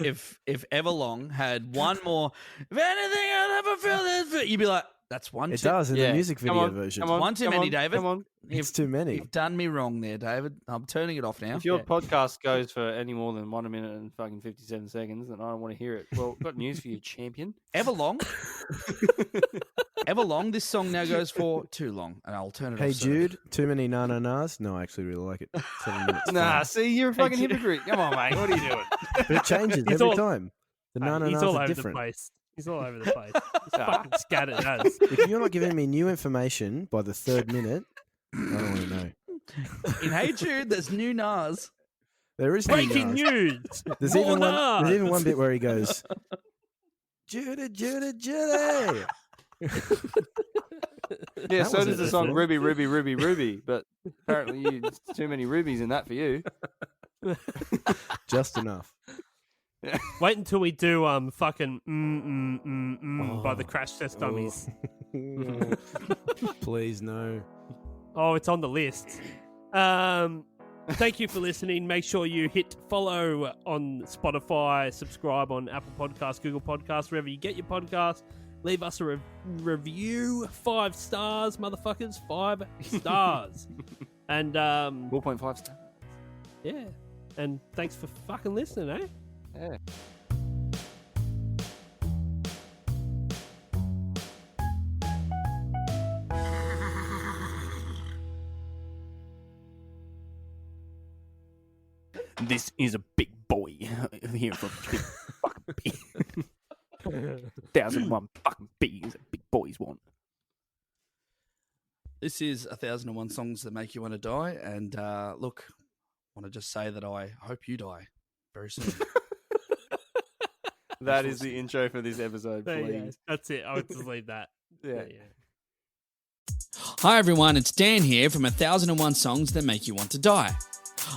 Speaker 6: Everlong had one more, if anything I'll ever feel this, you'd be like, that's one.
Speaker 1: It does in the music video version.
Speaker 6: One too many, David.
Speaker 4: Come on.
Speaker 1: It's too many.
Speaker 6: You've done me wrong there, David. I'm turning it off now.
Speaker 4: If your podcast goes for any more than 1 minute and fucking 57 seconds, then I don't want to hear it. Well, got news for you, champion.
Speaker 6: Everlong, this song now goes for too long, and I'll turn it off.
Speaker 1: Hey,
Speaker 6: soon.
Speaker 1: Jude, too many na-na-nas? No, I actually really like it. 7 minutes.
Speaker 4: Nah,
Speaker 1: fine.
Speaker 4: see, you're a fucking hypocrite. Come on, mate. What are you doing?
Speaker 1: But it changes
Speaker 3: He's
Speaker 1: every
Speaker 3: all-
Speaker 1: time. The
Speaker 3: He's
Speaker 1: na-na-nas
Speaker 3: all
Speaker 1: are
Speaker 3: over the
Speaker 1: different.
Speaker 3: place. He's all over the place. He's fucking scattered as.
Speaker 1: If you're not giving me new information by the 3rd minute, I don't want to know.
Speaker 6: In Hey Jude, there's new Nas.
Speaker 1: There is new
Speaker 3: Breaking
Speaker 1: Nas.
Speaker 3: news.
Speaker 1: There's
Speaker 3: More
Speaker 1: even one.
Speaker 3: Nas.
Speaker 1: There's even one bit where he goes, "Judy, Judy, Judy."
Speaker 4: Yeah,
Speaker 1: That
Speaker 4: so
Speaker 1: was
Speaker 4: does the
Speaker 1: it,
Speaker 4: song
Speaker 1: isn't it?
Speaker 4: Ruby, Ruby, Ruby, Ruby. But apparently, it's too many rubies in that for you.
Speaker 1: Just enough.
Speaker 3: Wait until we do fucking by the Crash Test Dummies.
Speaker 1: Please no.
Speaker 3: Oh, it's on the list. Thank you for listening. Make sure you hit follow on Spotify, subscribe on Apple Podcasts, Google Podcasts, wherever you get your podcast. Leave us a review. 5 stars, motherfuckers. 5 stars. And
Speaker 4: 4.5 stars.
Speaker 3: yeah. And thanks for fucking listening, eh?
Speaker 4: Yeah. This is a big boy here from Big Fucking B. 1001 fucking B's that big boys want.
Speaker 6: This is 1001 Songs That Make You Want to Die. And look, I want to just say that I hope you die very soon.
Speaker 4: That is the intro for this episode,
Speaker 3: There you go.
Speaker 4: please.
Speaker 3: That's it. I would just leave that.
Speaker 4: Yeah.
Speaker 6: Hi everyone, it's Dan here from 1001 Songs That Make You Want to Die.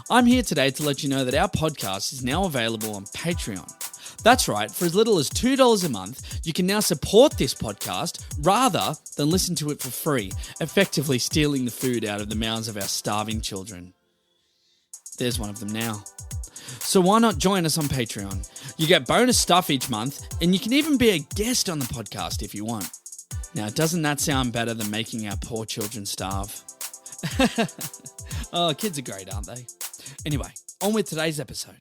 Speaker 6: I'm here today to let you know that our podcast is now available on Patreon. That's right, for as little as $2 a month, you can now support this podcast rather than listen to it for free, effectively stealing the food out of the mouths of our starving children. There's one of them now. So why not join us on Patreon? You get bonus stuff each month, and you can even be a guest on the podcast if you want. Now, doesn't that sound better than making our poor children starve? Oh, kids are great, aren't they? Anyway, on with today's episode.